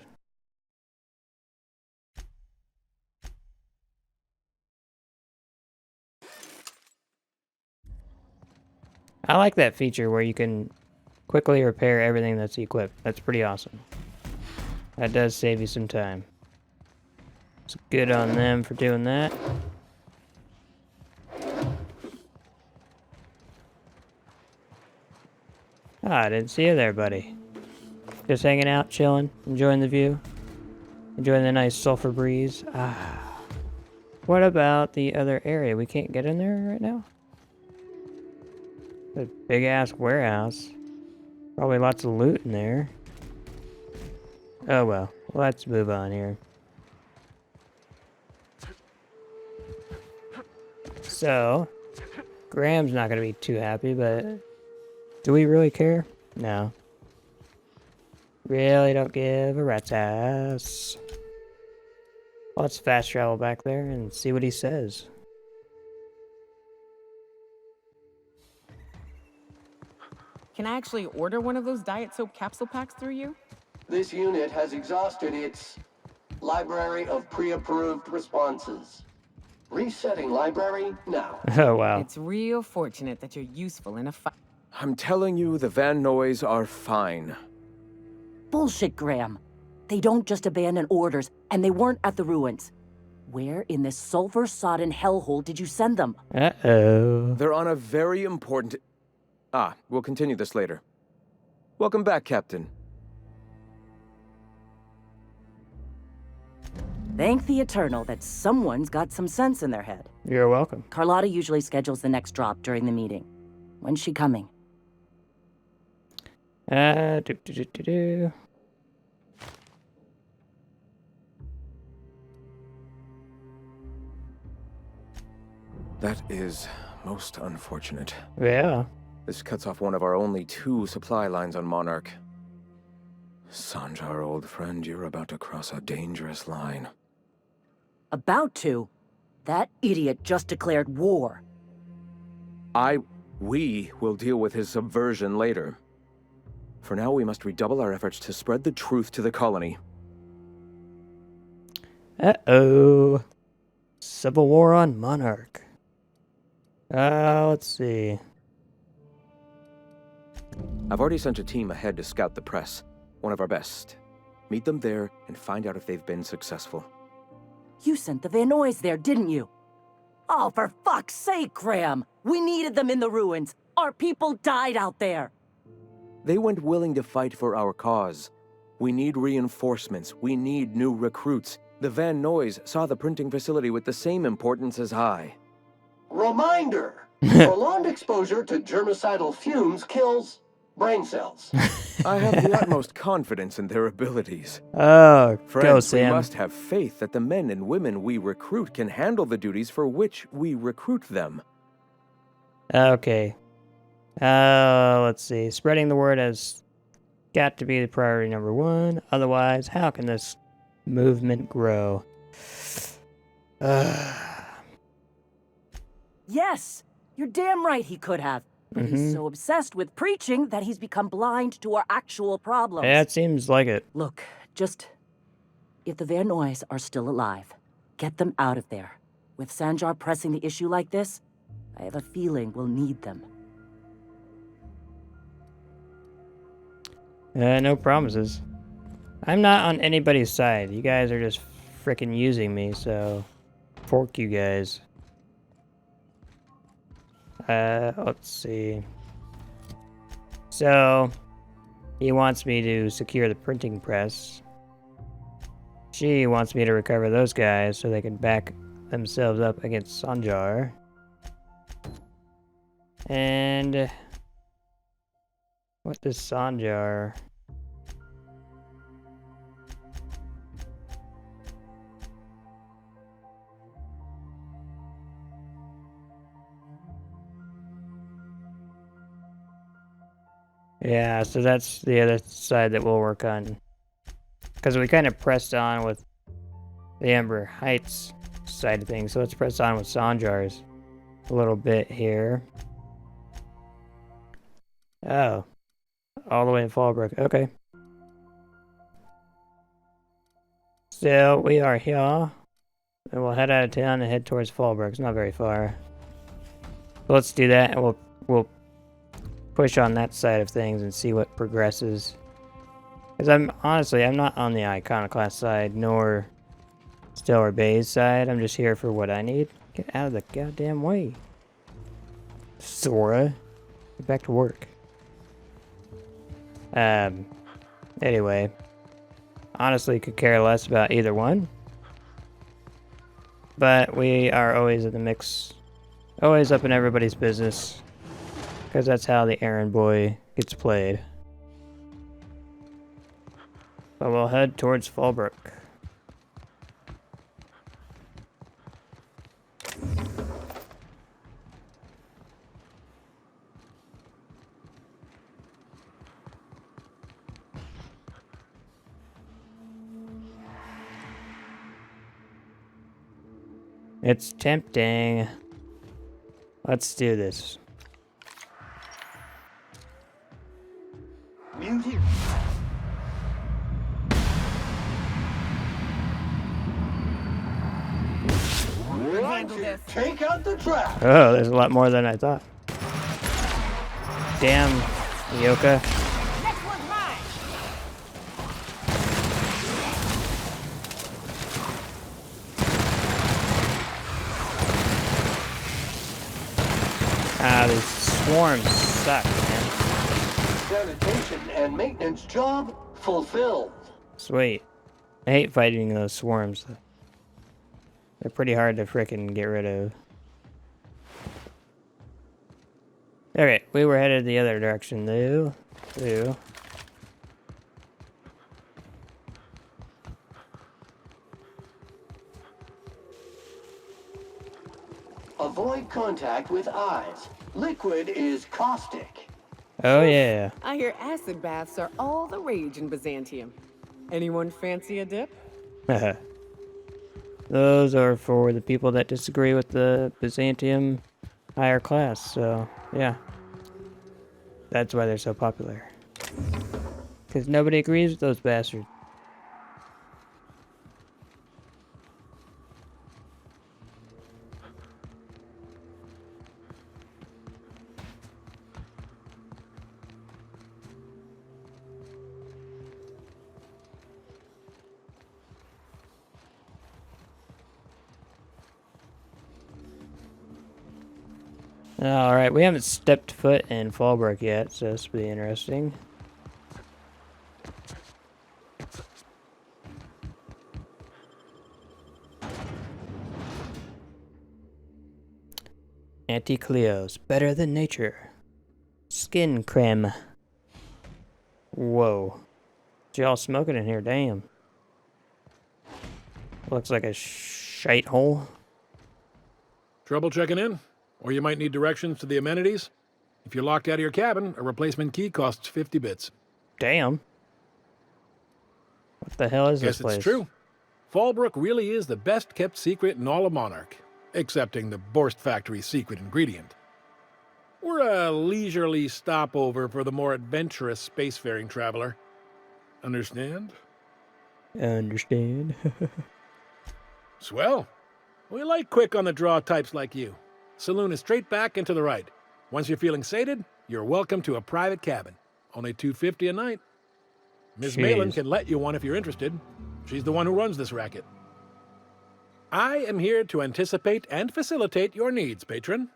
I like that feature where you can quickly repair everything that's equipped. That's pretty awesome. That does save you some time. It's good on them for doing that. Ah, I didn't see you there, buddy. Just hanging out, chilling, enjoying the view. Enjoying the nice sulfur breeze. Ah. What about the other area? We can't get in there right now? A big-ass warehouse. Probably lots of loot in there. Oh well, let's move on here. So, Graham's not going to be too happy, but do we really care? No. Really don't give a rat's ass. Let's fast travel back there and see what he says. Can I actually order one of those diet soap capsule packs through you? This unit has exhausted its library of pre-approved responses. Resetting library now. Oh, wow. It's real fortunate that you're useful in a fight. I'm telling you, the Van Noys are fine. Bullshit, Graham. They don't just abandon orders, and they weren't at the ruins. Where in this sulfur-sodden hellhole did you send them? Uh-oh. They're on a very important... Ah, we'll continue this later. Welcome back, Captain. Thank the Eternal that someone's got some sense in their head. You're welcome. Carlotta usually schedules the next drop during the meeting. When's she coming? That is most unfortunate. Yeah. This cuts off one of our only 2 supply lines on Monarch. Sanjar, old friend, you're about to cross a dangerous line. About to? That idiot just declared war. We will deal with his subversion later. For now, we must redouble our efforts to spread the truth to the colony. Uh-oh. Civil War on Monarch. Let's see. I've already sent a team ahead to scout the press. One of our best. Meet them there and find out if they've been successful. You sent the Van Noys there, didn't you? Oh, for fuck's sake, Graham! We needed them in the ruins. Our people died out there. They went willing to fight for our cause. We need reinforcements. We need new recruits. The Van Noys saw the printing facility with the same importance as I. Reminder! Prolonged exposure to germicidal fumes kills brain cells. I have the utmost confidence in their abilities. Oh, Friends, go we Sam. must have faith that the men and women we recruit can handle the duties for which we recruit them. Okay. Let's see. Spreading the word has got to be the priority number one. Otherwise, how can this movement grow? Yes! You're damn right he could have. But he's so obsessed with preaching that he's become blind to our actual problems. Yeah, it seems like it. Look, just... If the Van Noys are still alive, get them out of there. With Sanjar pressing the issue like this, I have a feeling we'll need them. No promises. I'm not on anybody's side. You guys are just frickin' using me, so... Fork you guys. Let's see. So, he wants me to secure the printing press. She wants me to recover those guys so they can back themselves up against Sanjar. And... what does Sanjar... Yeah, so that's the other side that we'll work on. Because we kind of pressed on with the Amber Heights side of things, so let's press on with Sanjar's a little bit here. Oh. All the way in Fallbrook, okay. So, we are here. And we'll head out of town and head towards Fallbrook. It's not very far. So let's do that, and we'll push on that side of things and see what progresses. Because I'm not on the Iconoclast side, nor Stellar Bay's side. I'm just here for what I need. Get out of the goddamn way. Sora. Get back to work. Anyway. Honestly, could care less about either one. But we are always in the mix. Always up in everybody's business. Because that's how the errand boy gets played. But we'll head towards Fallbrook. It's tempting. Let's do this. Beauty. Take out the trap. Oh, there's a lot more than I thought. Damn, Yoka. Next one's mine. Ah, these swarms suck, man. Sanitation and maintenance job fulfilled. Sweet. I hate fighting those swarms. They're pretty hard to frickin' get rid of. Okay, we were headed the other direction, though. Avoid contact with eyes. Liquid is caustic. Oh, yeah. I hear acid baths are all the rage in Byzantium. Anyone fancy a dip? Those are for the people that disagree with the Byzantium higher class, so, yeah. That's why they're so popular. Because nobody agrees with those bastards. Alright, we haven't stepped foot in Fallbrook yet, so this will be interesting. Anti-Cleos, better than nature. Skin creme. Whoa. Y'all smoking in here, damn. Looks like a shite hole. Trouble checking in? Or you might need directions to the amenities? If you're locked out of your cabin, a replacement key costs 50 bits. Damn. What the hell is this place? Guess it's true. Fallbrook really is the best kept secret in all of Monarch, excepting the Borst Factory's secret ingredient. We're a leisurely stopover for the more adventurous spacefaring traveler. Understand? Understand. Swell. We like quick on the draw types like you. Saloon is straight back and to the right. Once you're feeling sated, you're welcome to a private cabin. Only $250 a night. Miss Malin can let you one if you're interested. She's the one who runs this racket. I am here to anticipate and facilitate your needs, patron.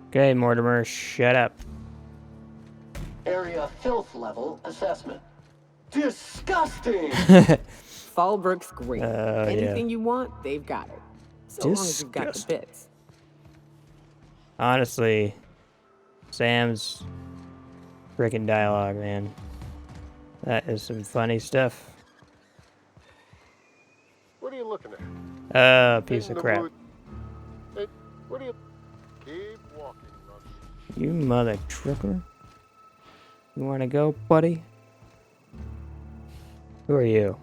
Okay, Mortimer, shut up. Area filth level assessment. Disgusting! Fallbrook's great. Anything yeah. you want, they've got it. So long as you've got the bits. Honestly, Sam's freaking dialogue, man. That is some funny stuff. What are you looking at? Piece of crap. Hey, what are you... Keep walking, Rush. You mother trucker. You wanna go, buddy? Who are you?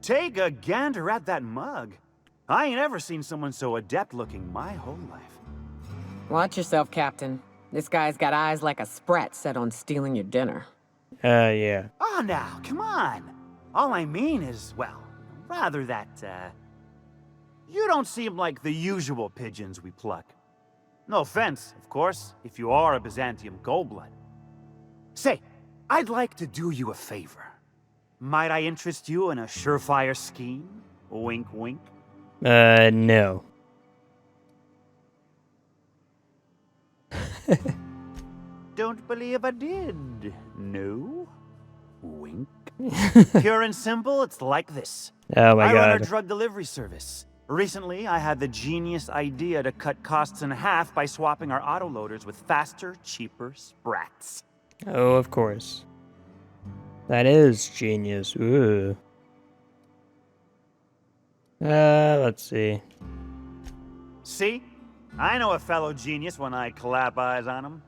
Take a gander at that mug. I ain't ever seen someone so adept looking my whole life. Watch yourself, Captain. This guy's got eyes like a sprat set on stealing your dinner. Yeah. Oh, now, come on. All I mean is, well, rather that, you don't seem like the usual pigeons we pluck. No offense, of course, if you are a Byzantium goldblood. Say, I'd like to do you a favor. Might I interest you in a surefire scheme? Wink, wink. No. Don't believe I did. No? Wink. Pure and simple, it's like this. Oh my I run a god. drug delivery service. Recently, I had the genius idea to cut costs in half by swapping our autoloaders with faster, cheaper sprats. Oh, of course. That is genius. Ooh. Let's see. See? I know a fellow genius when I clap eyes on him.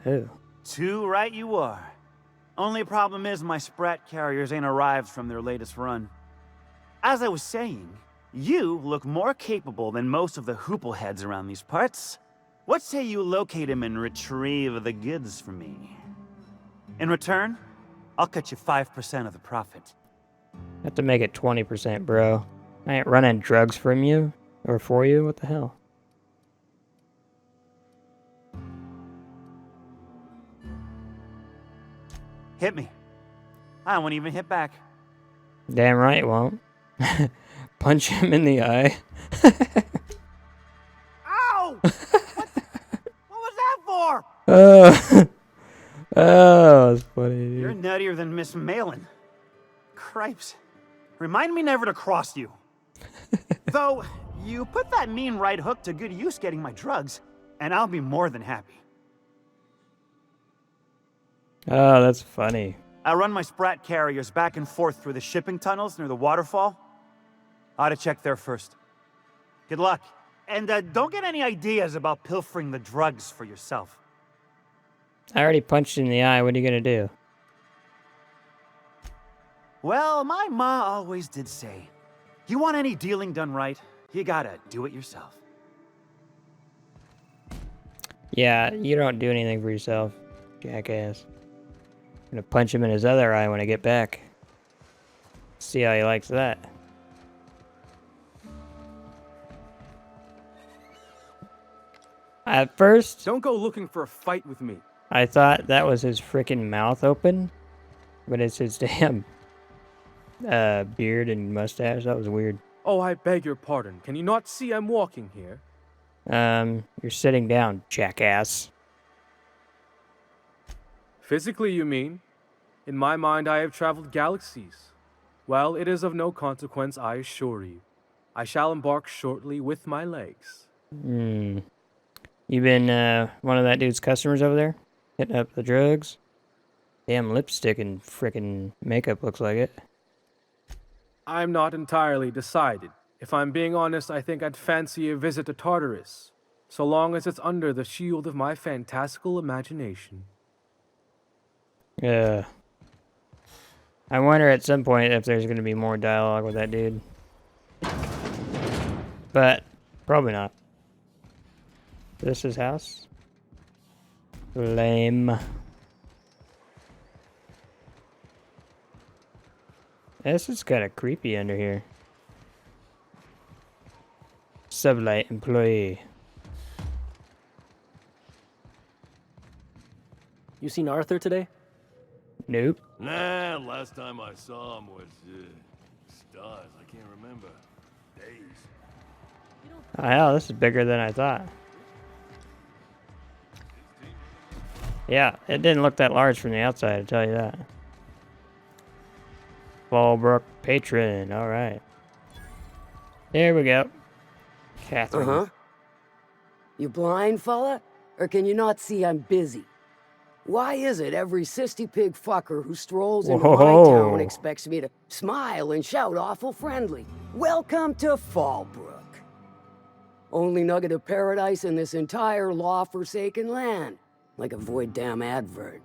Oh. Too right you are. Only problem is my sprat carriers ain't arrived from their latest run. As I was saying, you look more capable than most of the hoople heads around these parts. What say you locate him and retrieve the goods for me? In return, I'll cut you 5% of the profit. Have to make it 20%, bro. I ain't running drugs from you or for you. What the hell? Hit me. I won't even hit back. Damn right it won't. Punch him in the eye. Ow! What was that for? Oh, that's funny, You're dude. nuttier than Miss Malin. Cripes. Remind me never to cross you. Though, you put that mean right hook to good use getting my drugs, and I'll be more than happy. Oh, that's funny. I run my sprat carriers back and forth through the shipping tunnels near the waterfall. Ought to check there first. Good luck. And don't get any ideas about pilfering the drugs for yourself. I already punched you in the eye. What are you gonna do? Well, my ma always did say, you want any dealing done right, you gotta do it yourself. Yeah, you don't do anything for yourself, jackass. I'm gonna punch him in his other eye when I get back. See how he likes that. At first, don't go looking for a fight with me. I thought that was his freaking mouth open, but it's his damn beard and mustache. That was weird. Oh, I beg your pardon. Can you not see I'm walking here? You're sitting down, jackass. Physically, you mean? In my mind, I have traveled galaxies. Well, it is of no consequence, I assure you. I shall embark shortly with my legs. You been, one of that dude's customers over there? Hitting up the drugs? Damn lipstick and frickin' makeup looks like it. I'm not entirely decided. If I'm being honest, I think I'd fancy a visit to Tartarus, so long as it's under the shield of my fantastical imagination. Yeah. I wonder at some point if there's gonna be more dialogue with that dude. But, probably not. This is house? Lame. This is kind of creepy under here. Sublight employee. You seen Arthur today? Nope. Nah, last time I saw him was, stars. I can't remember. Days. Oh hell, this is bigger than I thought. Yeah, it didn't look that large from the outside, I'll tell you that. Fallbrook patron, alright. There we go. Catherine. Uh-huh. You blind, fella? Or can you not see I'm busy? Why is it every sissy pig fucker who strolls into my town expects me to smile and shout awful friendly? Welcome to Fallbrook. Only nugget of paradise in this entire law-forsaken land. Like a void damn advert.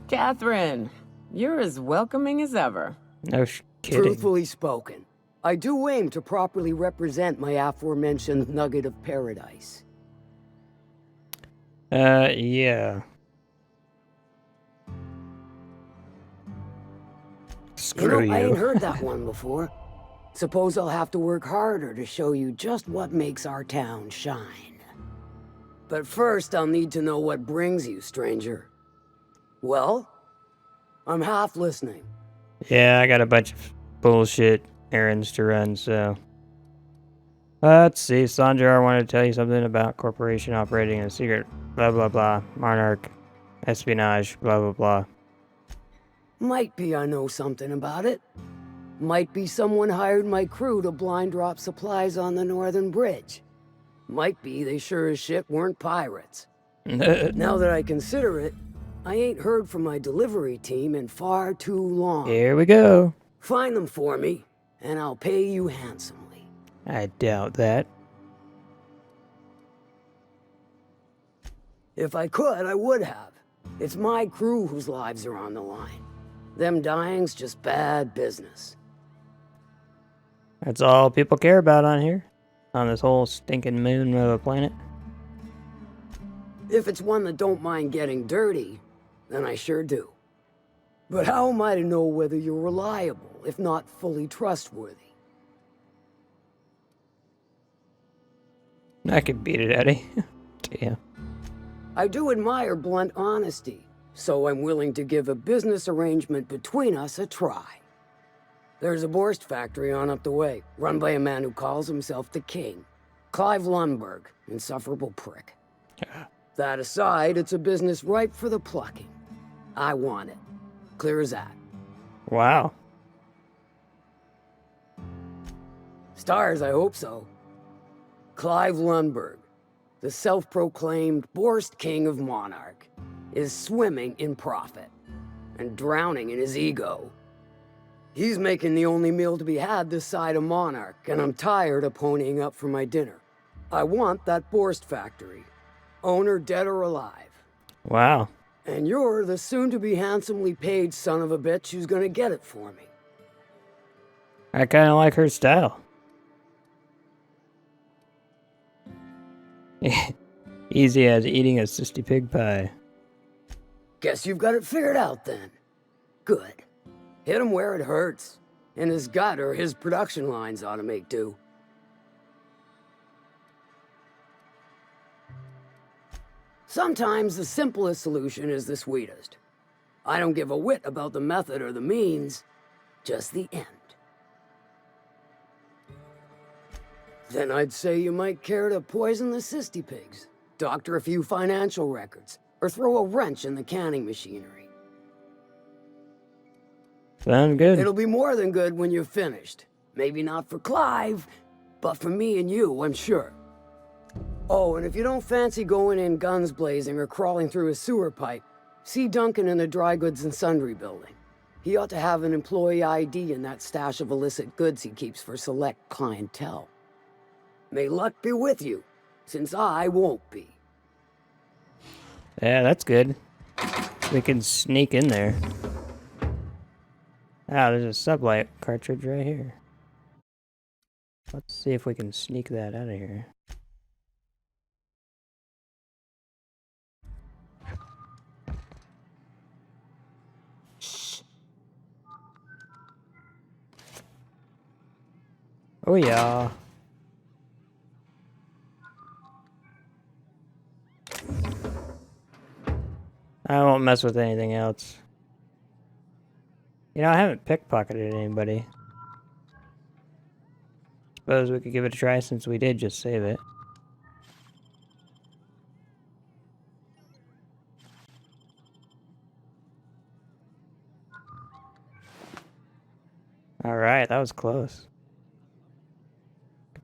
Catherine, you're as welcoming as ever. No kidding. Truthfully spoken, I do aim to properly represent my aforementioned nugget of paradise. Yeah. Screw you. I ain't heard that one before. Suppose I'll have to work harder to show you just what makes our town shine. But first, I'll need to know what brings you, stranger. Well, I'm half listening. Yeah, I got a bunch of bullshit errands to run, so... Let's see, Sandra, I wanted to tell you something about corporation operating in a secret, blah blah blah, Monarch, espionage, blah blah blah. Might be I know something about it. Might be someone hired my crew to blind drop supplies on the Northern Bridge. Might be they sure as shit weren't pirates. Now that I consider it, I ain't heard from my delivery team in far too long. Here we go. Find them for me, and I'll pay you handsomely. I doubt that. If I could, I would have. It's my crew whose lives are on the line. Them dying's just bad business. That's all people care about on here. On this whole stinking moon of a planet. If it's one that don't mind getting dirty, then I sure do. But how am I to know whether you're reliable, if not fully trustworthy? I could beat it, Eddie. Damn. I do admire blunt honesty, so I'm willing to give a business arrangement between us a try. There's a Borst factory on up the way, run by a man who calls himself the King. Clive Lundberg, insufferable prick. That aside, it's a business ripe for the plucking. I want it. Clear as that. Wow. Stars, I hope so. Clive Lundberg, the self-proclaimed Borst King of Monarch, is swimming in profit and drowning in his ego. He's making the only meal to be had this side of Monarch, and I'm tired of ponying up for my dinner. I want that Borst factory, owner dead or alive. Wow. And you're the soon-to-be handsomely paid son of a bitch who's gonna get it for me. I kind of like her style. Easy as eating a sissy pig pie. Guess you've got it figured out then. Good. Hit him where it hurts. And his gut or his production lines ought to make do. Sometimes the simplest solution is the sweetest. I don't give a whit about the method or the means, just the end. Then I'd say you might care to poison the cysty pigs, doctor a few financial records, or throw a wrench in the canning machinery. Sounds good. It'll be more than good when you're finished. Maybe not for Clive, but for me and you, I'm sure. Oh, and if you don't fancy going in guns blazing or crawling through a sewer pipe, see Duncan in the dry goods and sundry building. He ought to have an employee ID in that stash of illicit goods he keeps for select clientele. May luck be with you, since I won't be. Yeah, that's good. We can sneak in there. Ah, there's a sublight cartridge right here. Let's see if we can sneak that out of here. Oh yeah. I won't mess with anything else. You know, I haven't pickpocketed anybody. Suppose we could give it a try since we did just save it. Alright, that was close.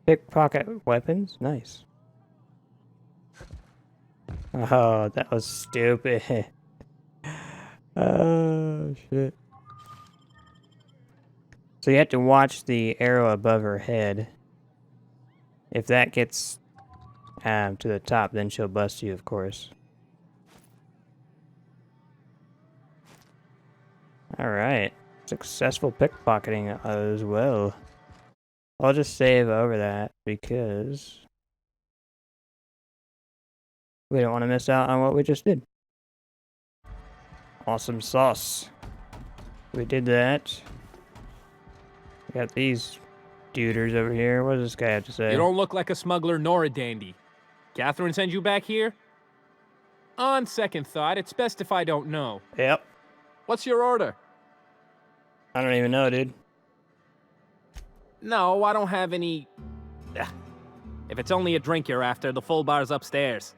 Pickpocket weapons? Nice. Oh, that was stupid. Oh, shit. So you have to watch the arrow above her head. If that gets to the top, then she'll bust you, of course. Alright. Successful pickpocketing as well. I'll just save over that because we don't want to miss out on what we just did. Awesome sauce. We did that. We got these duders over here. What does this guy have to say? You don't look like a smuggler nor a dandy. Catherine sent you back here? On second thought, it's best if I don't know. Yep. What's your order? I don't even know, dude. No, I don't have any... If it's only a drink you're after, the full bar's upstairs.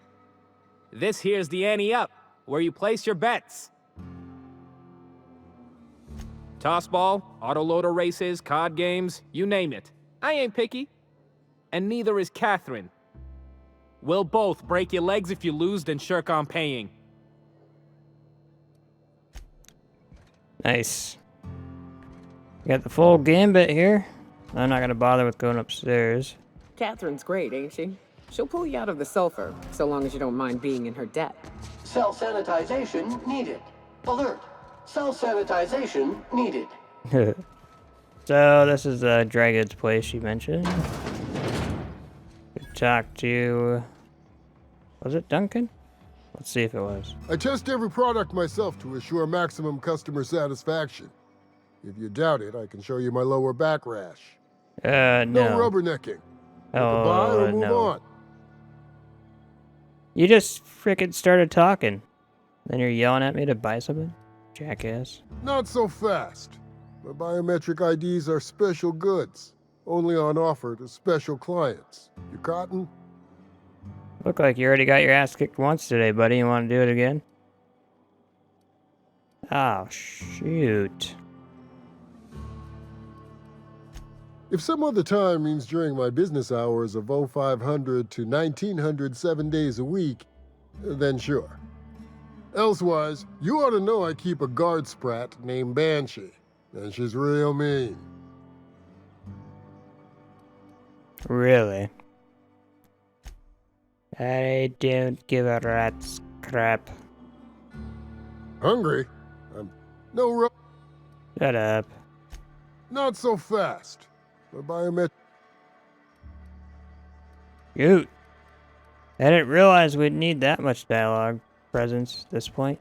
This here's the ante up, where you place your bets. Tossball, autoloader races, card games, you name it. I ain't picky. And neither is Catherine. We'll both break your legs if you lose, then shirk on paying. Nice. We got the full gambit here. I'm not gonna bother with going upstairs. Catherine's great, ain't she? She'll pull you out of the sulfur, so long as you don't mind being in her debt. Self-sanitization needed. Alert. Self-sanitization needed. So this is the dry goods place you mentioned. We talked to... Was it Duncan? Let's see if it was. I test every product myself to assure maximum customer satisfaction. If you doubt it, I can show you my lower back rash. No. No rubbernecking. Buy or move on. You just frickin' started talking. Then you're yelling at me to buy something? Jackass. Not so fast. My biometric IDs are special goods. Only on offer to special clients. You cotton? Look like you already got your ass kicked once today, buddy. You want to do it again? Oh, shoot. If some other time means during my business hours of 0500 to 1900 7 days a week, then sure. Elsewise, you ought to know I keep a guard sprat named Banshee, and she's real mean. Really? I don't give a rat's crap. Hungry? No Shut up. Not so fast. My biometric... Shoot. I didn't realize we'd need that much dialogue presence at this point.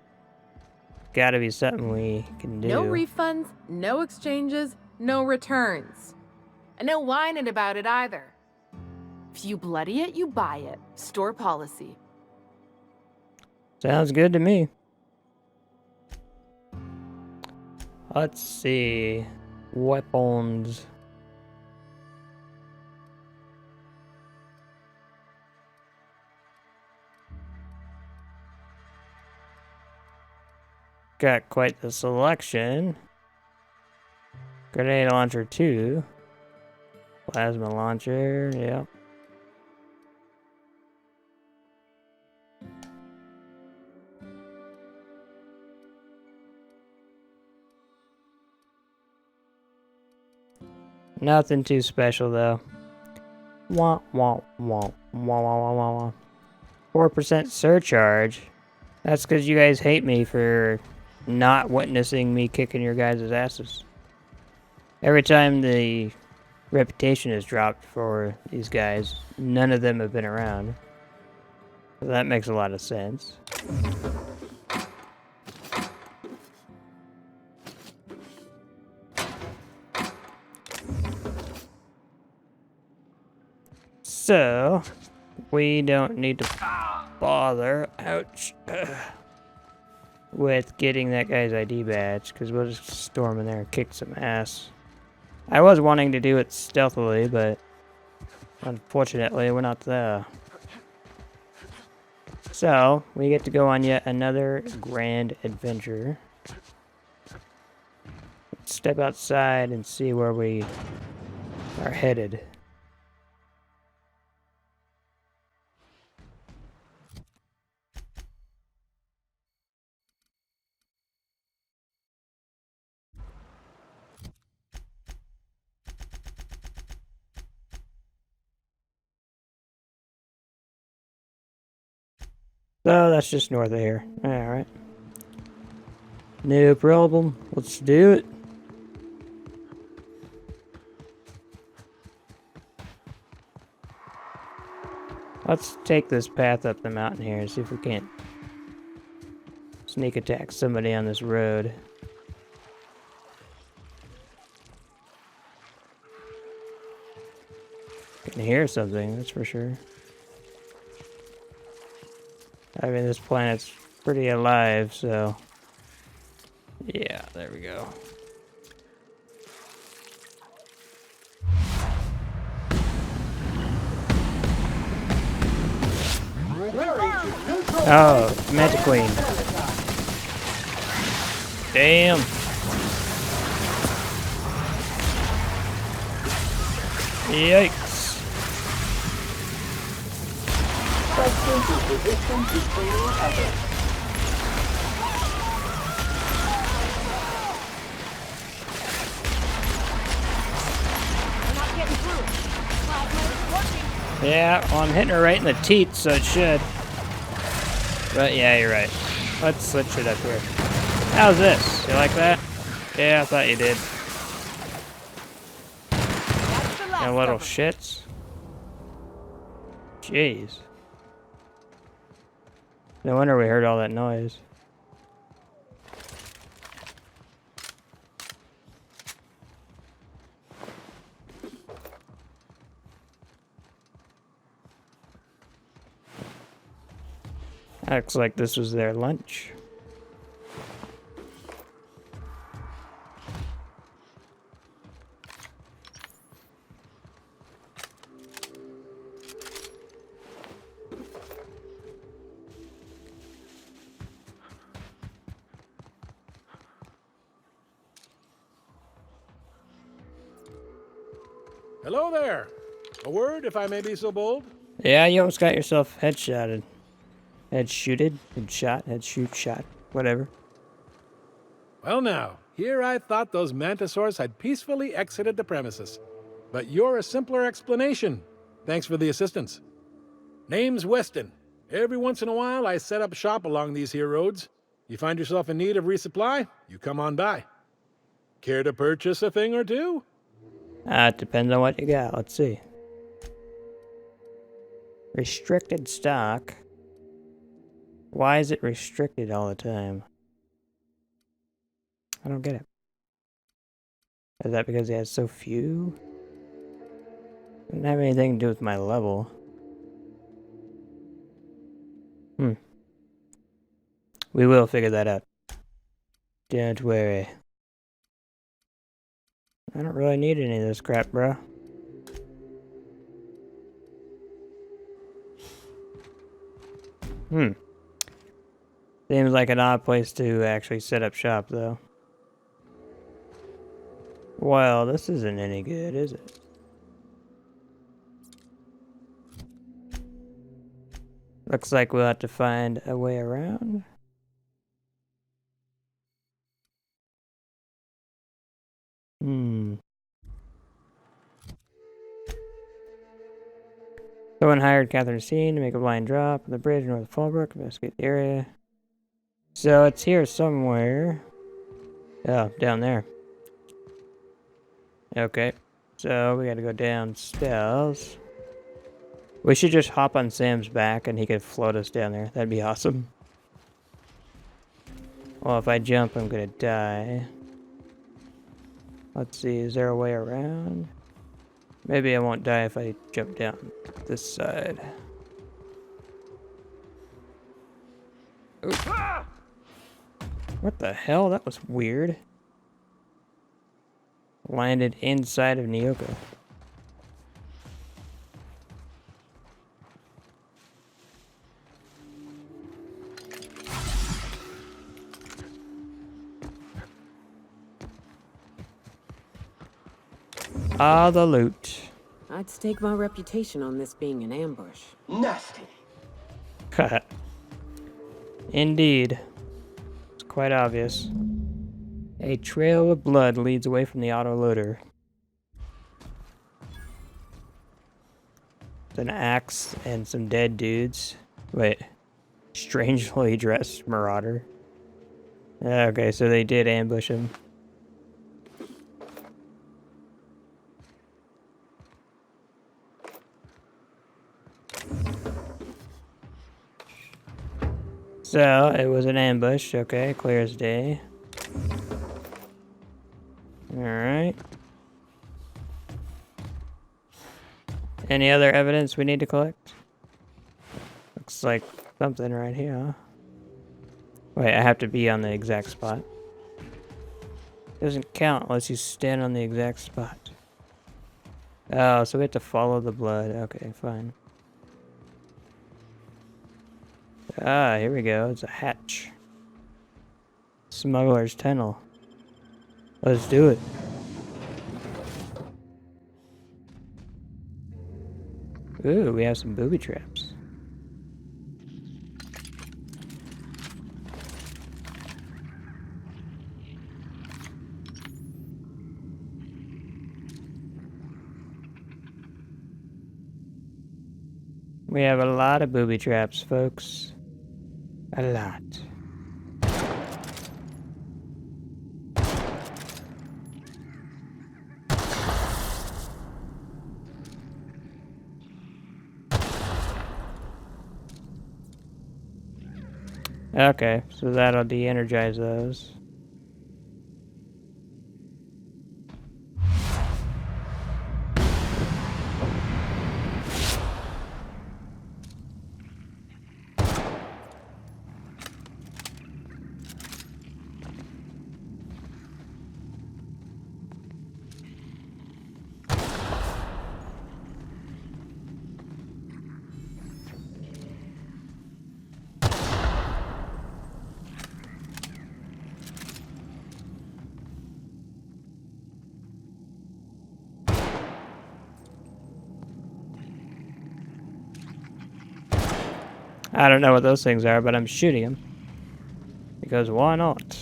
Gotta be something we can do. No refunds, no exchanges, no returns. And no whining about it either. If you bloody it, you buy it. Store policy. Sounds good to me. Let's see. Weapons. got quite the selection. Grenade launcher 2. Plasma launcher, yep. Nothing too special though. Wah wah wah wah wah wah wah. 4% surcharge. That's because you guys hate me for not witnessing me kicking your guys' asses. Every time the reputation is dropped for these guys, none of them have been around. So that makes a lot of sense. So, we don't need to bother, ouch, with getting that guy's ID badge, because we'll just storm in there and kick some ass. I was wanting to do it stealthily, but unfortunately, we're not there. So, we get to go on yet another grand adventure. Let's step outside and see where we are headed. So that's just north of here. Alright. No problem. Let's do it. Let's take this path up the mountain here and see if we can't sneak attack somebody on this road. Can hear something, that's for sure. I mean, this planet's pretty alive, so... yeah, there we go. Oh, Manta Queen. Damn. Yikes. Yeah, well, I'm hitting her right in the teeth, so it should. But yeah, you're right. Let's switch it up here. How's this? You like that? Yeah, I thought you did. You little shits. Jeez. No wonder we heard all that noise. Looks like this was their lunch. Hello there. A word, if I may be so bold? Yeah, you almost got yourself headshotted. Head shooted, head shot, head shoot, shot, whatever. Well now, here I thought those mantisaurs had peacefully exited the premises. But you're a simpler explanation. Thanks for the assistance. Name's Weston. Every once in a while I set up shop along these here roads. You find yourself in need of resupply, you come on by. Care to purchase a thing or two? It depends on what you got. Let's see. Restricted stock. Why is it restricted all the time? I don't get it. Is that because he has so few? Doesn't have anything to do with my level. We will figure that out. Don't worry. I don't really need any of this crap, bro. Seems like an odd place to actually set up shop, though. Well, this isn't any good, is it? Looks like we'll have to find a way around. Someone hired Catherine Steen to make a blind drop on the bridge north of Fallbrook, investigate the area. So it's here somewhere. Oh, down there. Okay. So we gotta go downstairs. We should just hop on Sam's back and he could float us down there. That'd be awesome. Well, if I jump, I'm gonna die. Let's see, is there a way around? Maybe I won't die if I jump down this side. Ooh. What the hell? That was weird. Landed inside of Nyoka. Ah, the loot. I'd stake my reputation on this being an ambush. Nasty. Indeed. It's quite obvious. A trail of blood leads away from the autoloader. An axe and some dead dudes. Wait. Strangely dressed marauder. Okay, so they did ambush him. So, it was an ambush. Okay, clear as day. Alright. Any other evidence we need to collect? Looks like something right here, huh? Wait, I have to be on the exact spot. Doesn't count unless you stand on the exact spot. Oh, so we have to follow the blood. Okay, fine. Ah, here we go. It's a hatch. Smuggler's tunnel. Let's do it. Ooh, we have some booby traps. We have a lot of booby traps, folks. A lot. Okay, so that'll de-energize those. I don't know what those things are, but I'm shooting them. Because why not?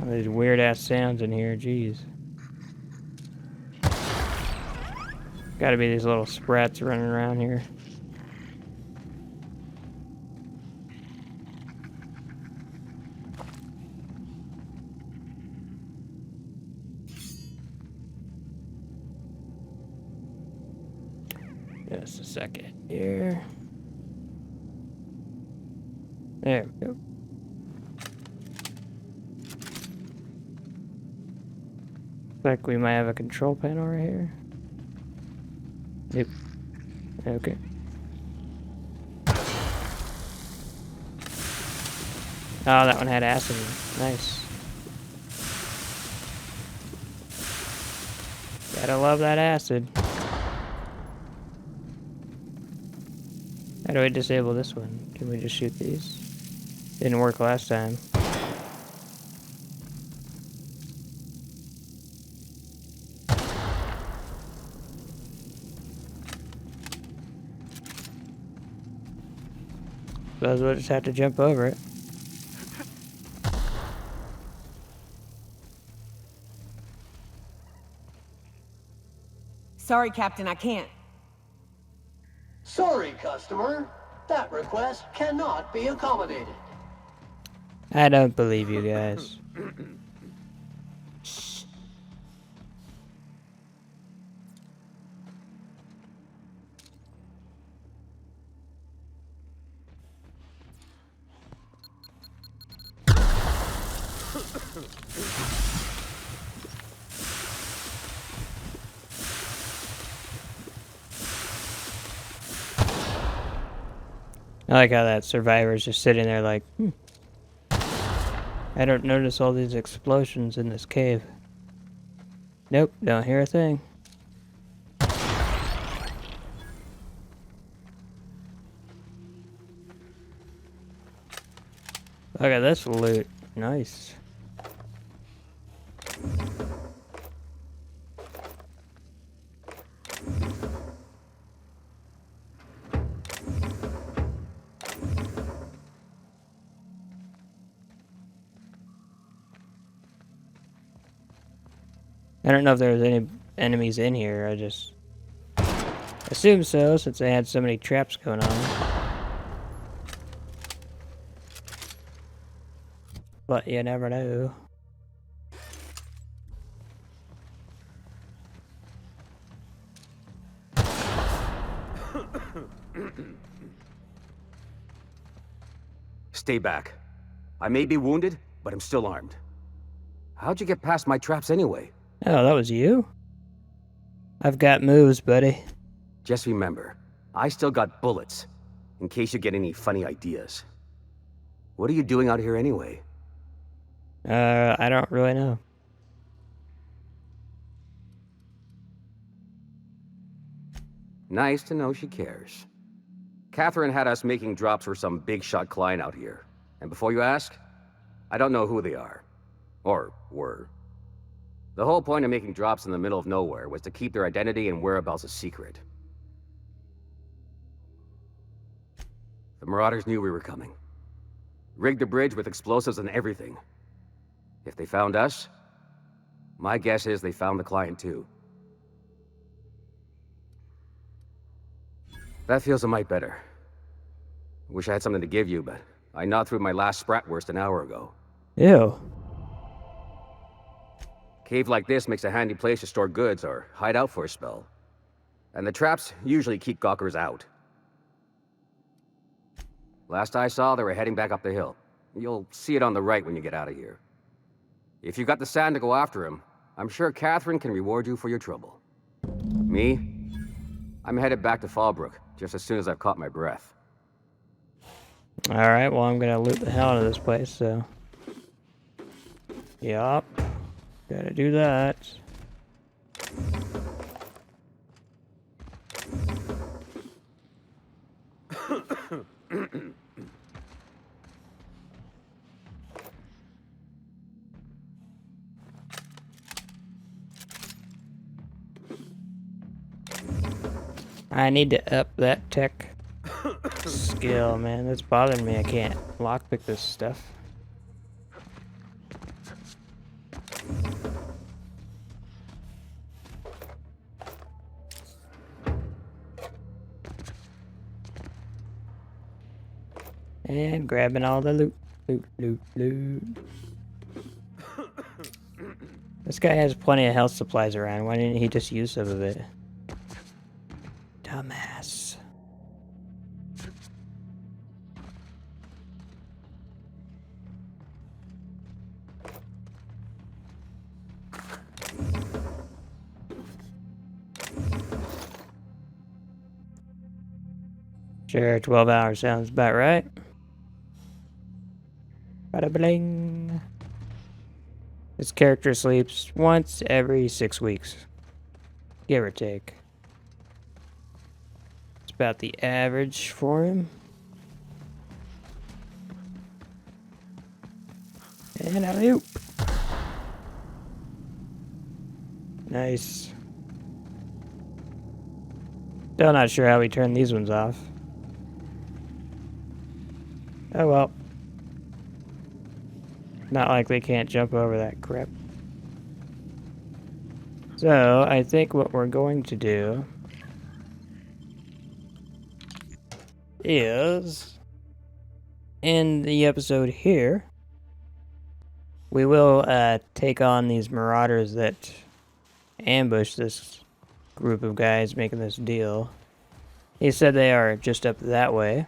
All these weird ass sounds in here, jeez. Gotta be these little sprats running around here. Just a second here. There we go. Looks like we might have a control panel right here. Yep. Okay. Oh, that one had acid. Nice. Gotta love that acid. How do I disable this one? Can we just shoot these? Didn't work last time. Suppose we'll just have to jump over it. Sorry, Captain, I can't. Sorry, customer. That request cannot be accommodated. I don't believe you guys. I like how that survivor's just sitting there like, I don't notice all these explosions in this cave. Nope, don't hear a thing. Look at this loot. Nice. I don't know if there's any enemies in here. I just assume so, since they had so many traps going on. But you never know. Stay back. I may be wounded, but I'm still armed. How'd you get past my traps anyway? Oh, that was you? I've got moves, buddy. Just remember, I still got bullets, in case you get any funny ideas. What are you doing out here anyway? I don't really know. Nice to know she cares. Catherine had us making drops for some big-shot client out here. And before you ask, I don't know who they are. Or were. The whole point of making drops in the middle of nowhere was to keep their identity and whereabouts a secret. The marauders knew we were coming. Rigged the bridge with explosives and everything. If they found us, my guess is they found the client too. That feels a mite better. Wish I had something to give you, but I gnawed through my last Spratwurst an hour ago. Ew. Cave like this makes a handy place to store goods or hide out for a spell. And the traps usually keep gawkers out. Last I saw, they were heading back up the hill. You'll see it on the right when you get out of here. If you've got the sand to go after him, I'm sure Catherine can reward you for your trouble. Me? I'm headed back to Fallbrook, just as soon as I've caught my breath. Alright, well I'm gonna loot the hell out of this place, so... Yup. Gotta do that. I need to up that tech skill, man. That's bothering me. I can't lockpick this stuff. And grabbing all the loot. Loot. This guy has plenty of health supplies around. Why didn't he just use some of it? Dumbass. Sure, 12 hours sounds about right. Bada bling. This character sleeps once every 6 weeks. give or take. It's about the average for him. And alley-oop. Nice. Still not sure how we turn these ones off. Oh well. Not like they can't jump over that crap. So, I think what we're going to do is end the episode here. We will take on these marauders that ambush this group of guys making this deal. He said they are just up that way.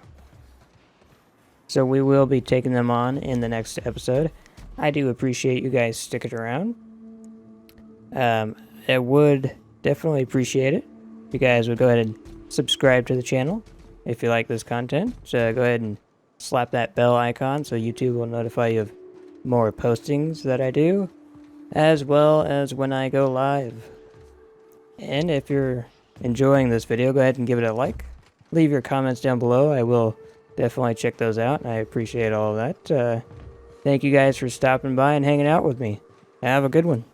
So we will be taking them on in the next episode. I do appreciate you guys sticking around. I would definitely appreciate it if you guys would go ahead and subscribe to the channel if you like this content. So go ahead and slap that bell icon so YouTube will notify you of more postings that I do, as well as when I go live. And if you're enjoying this video, go ahead and give it a like. Leave your comments down below. I will definitely check those out, and I appreciate all of that. Thank you guys for stopping by and hanging out with me. Have a good one.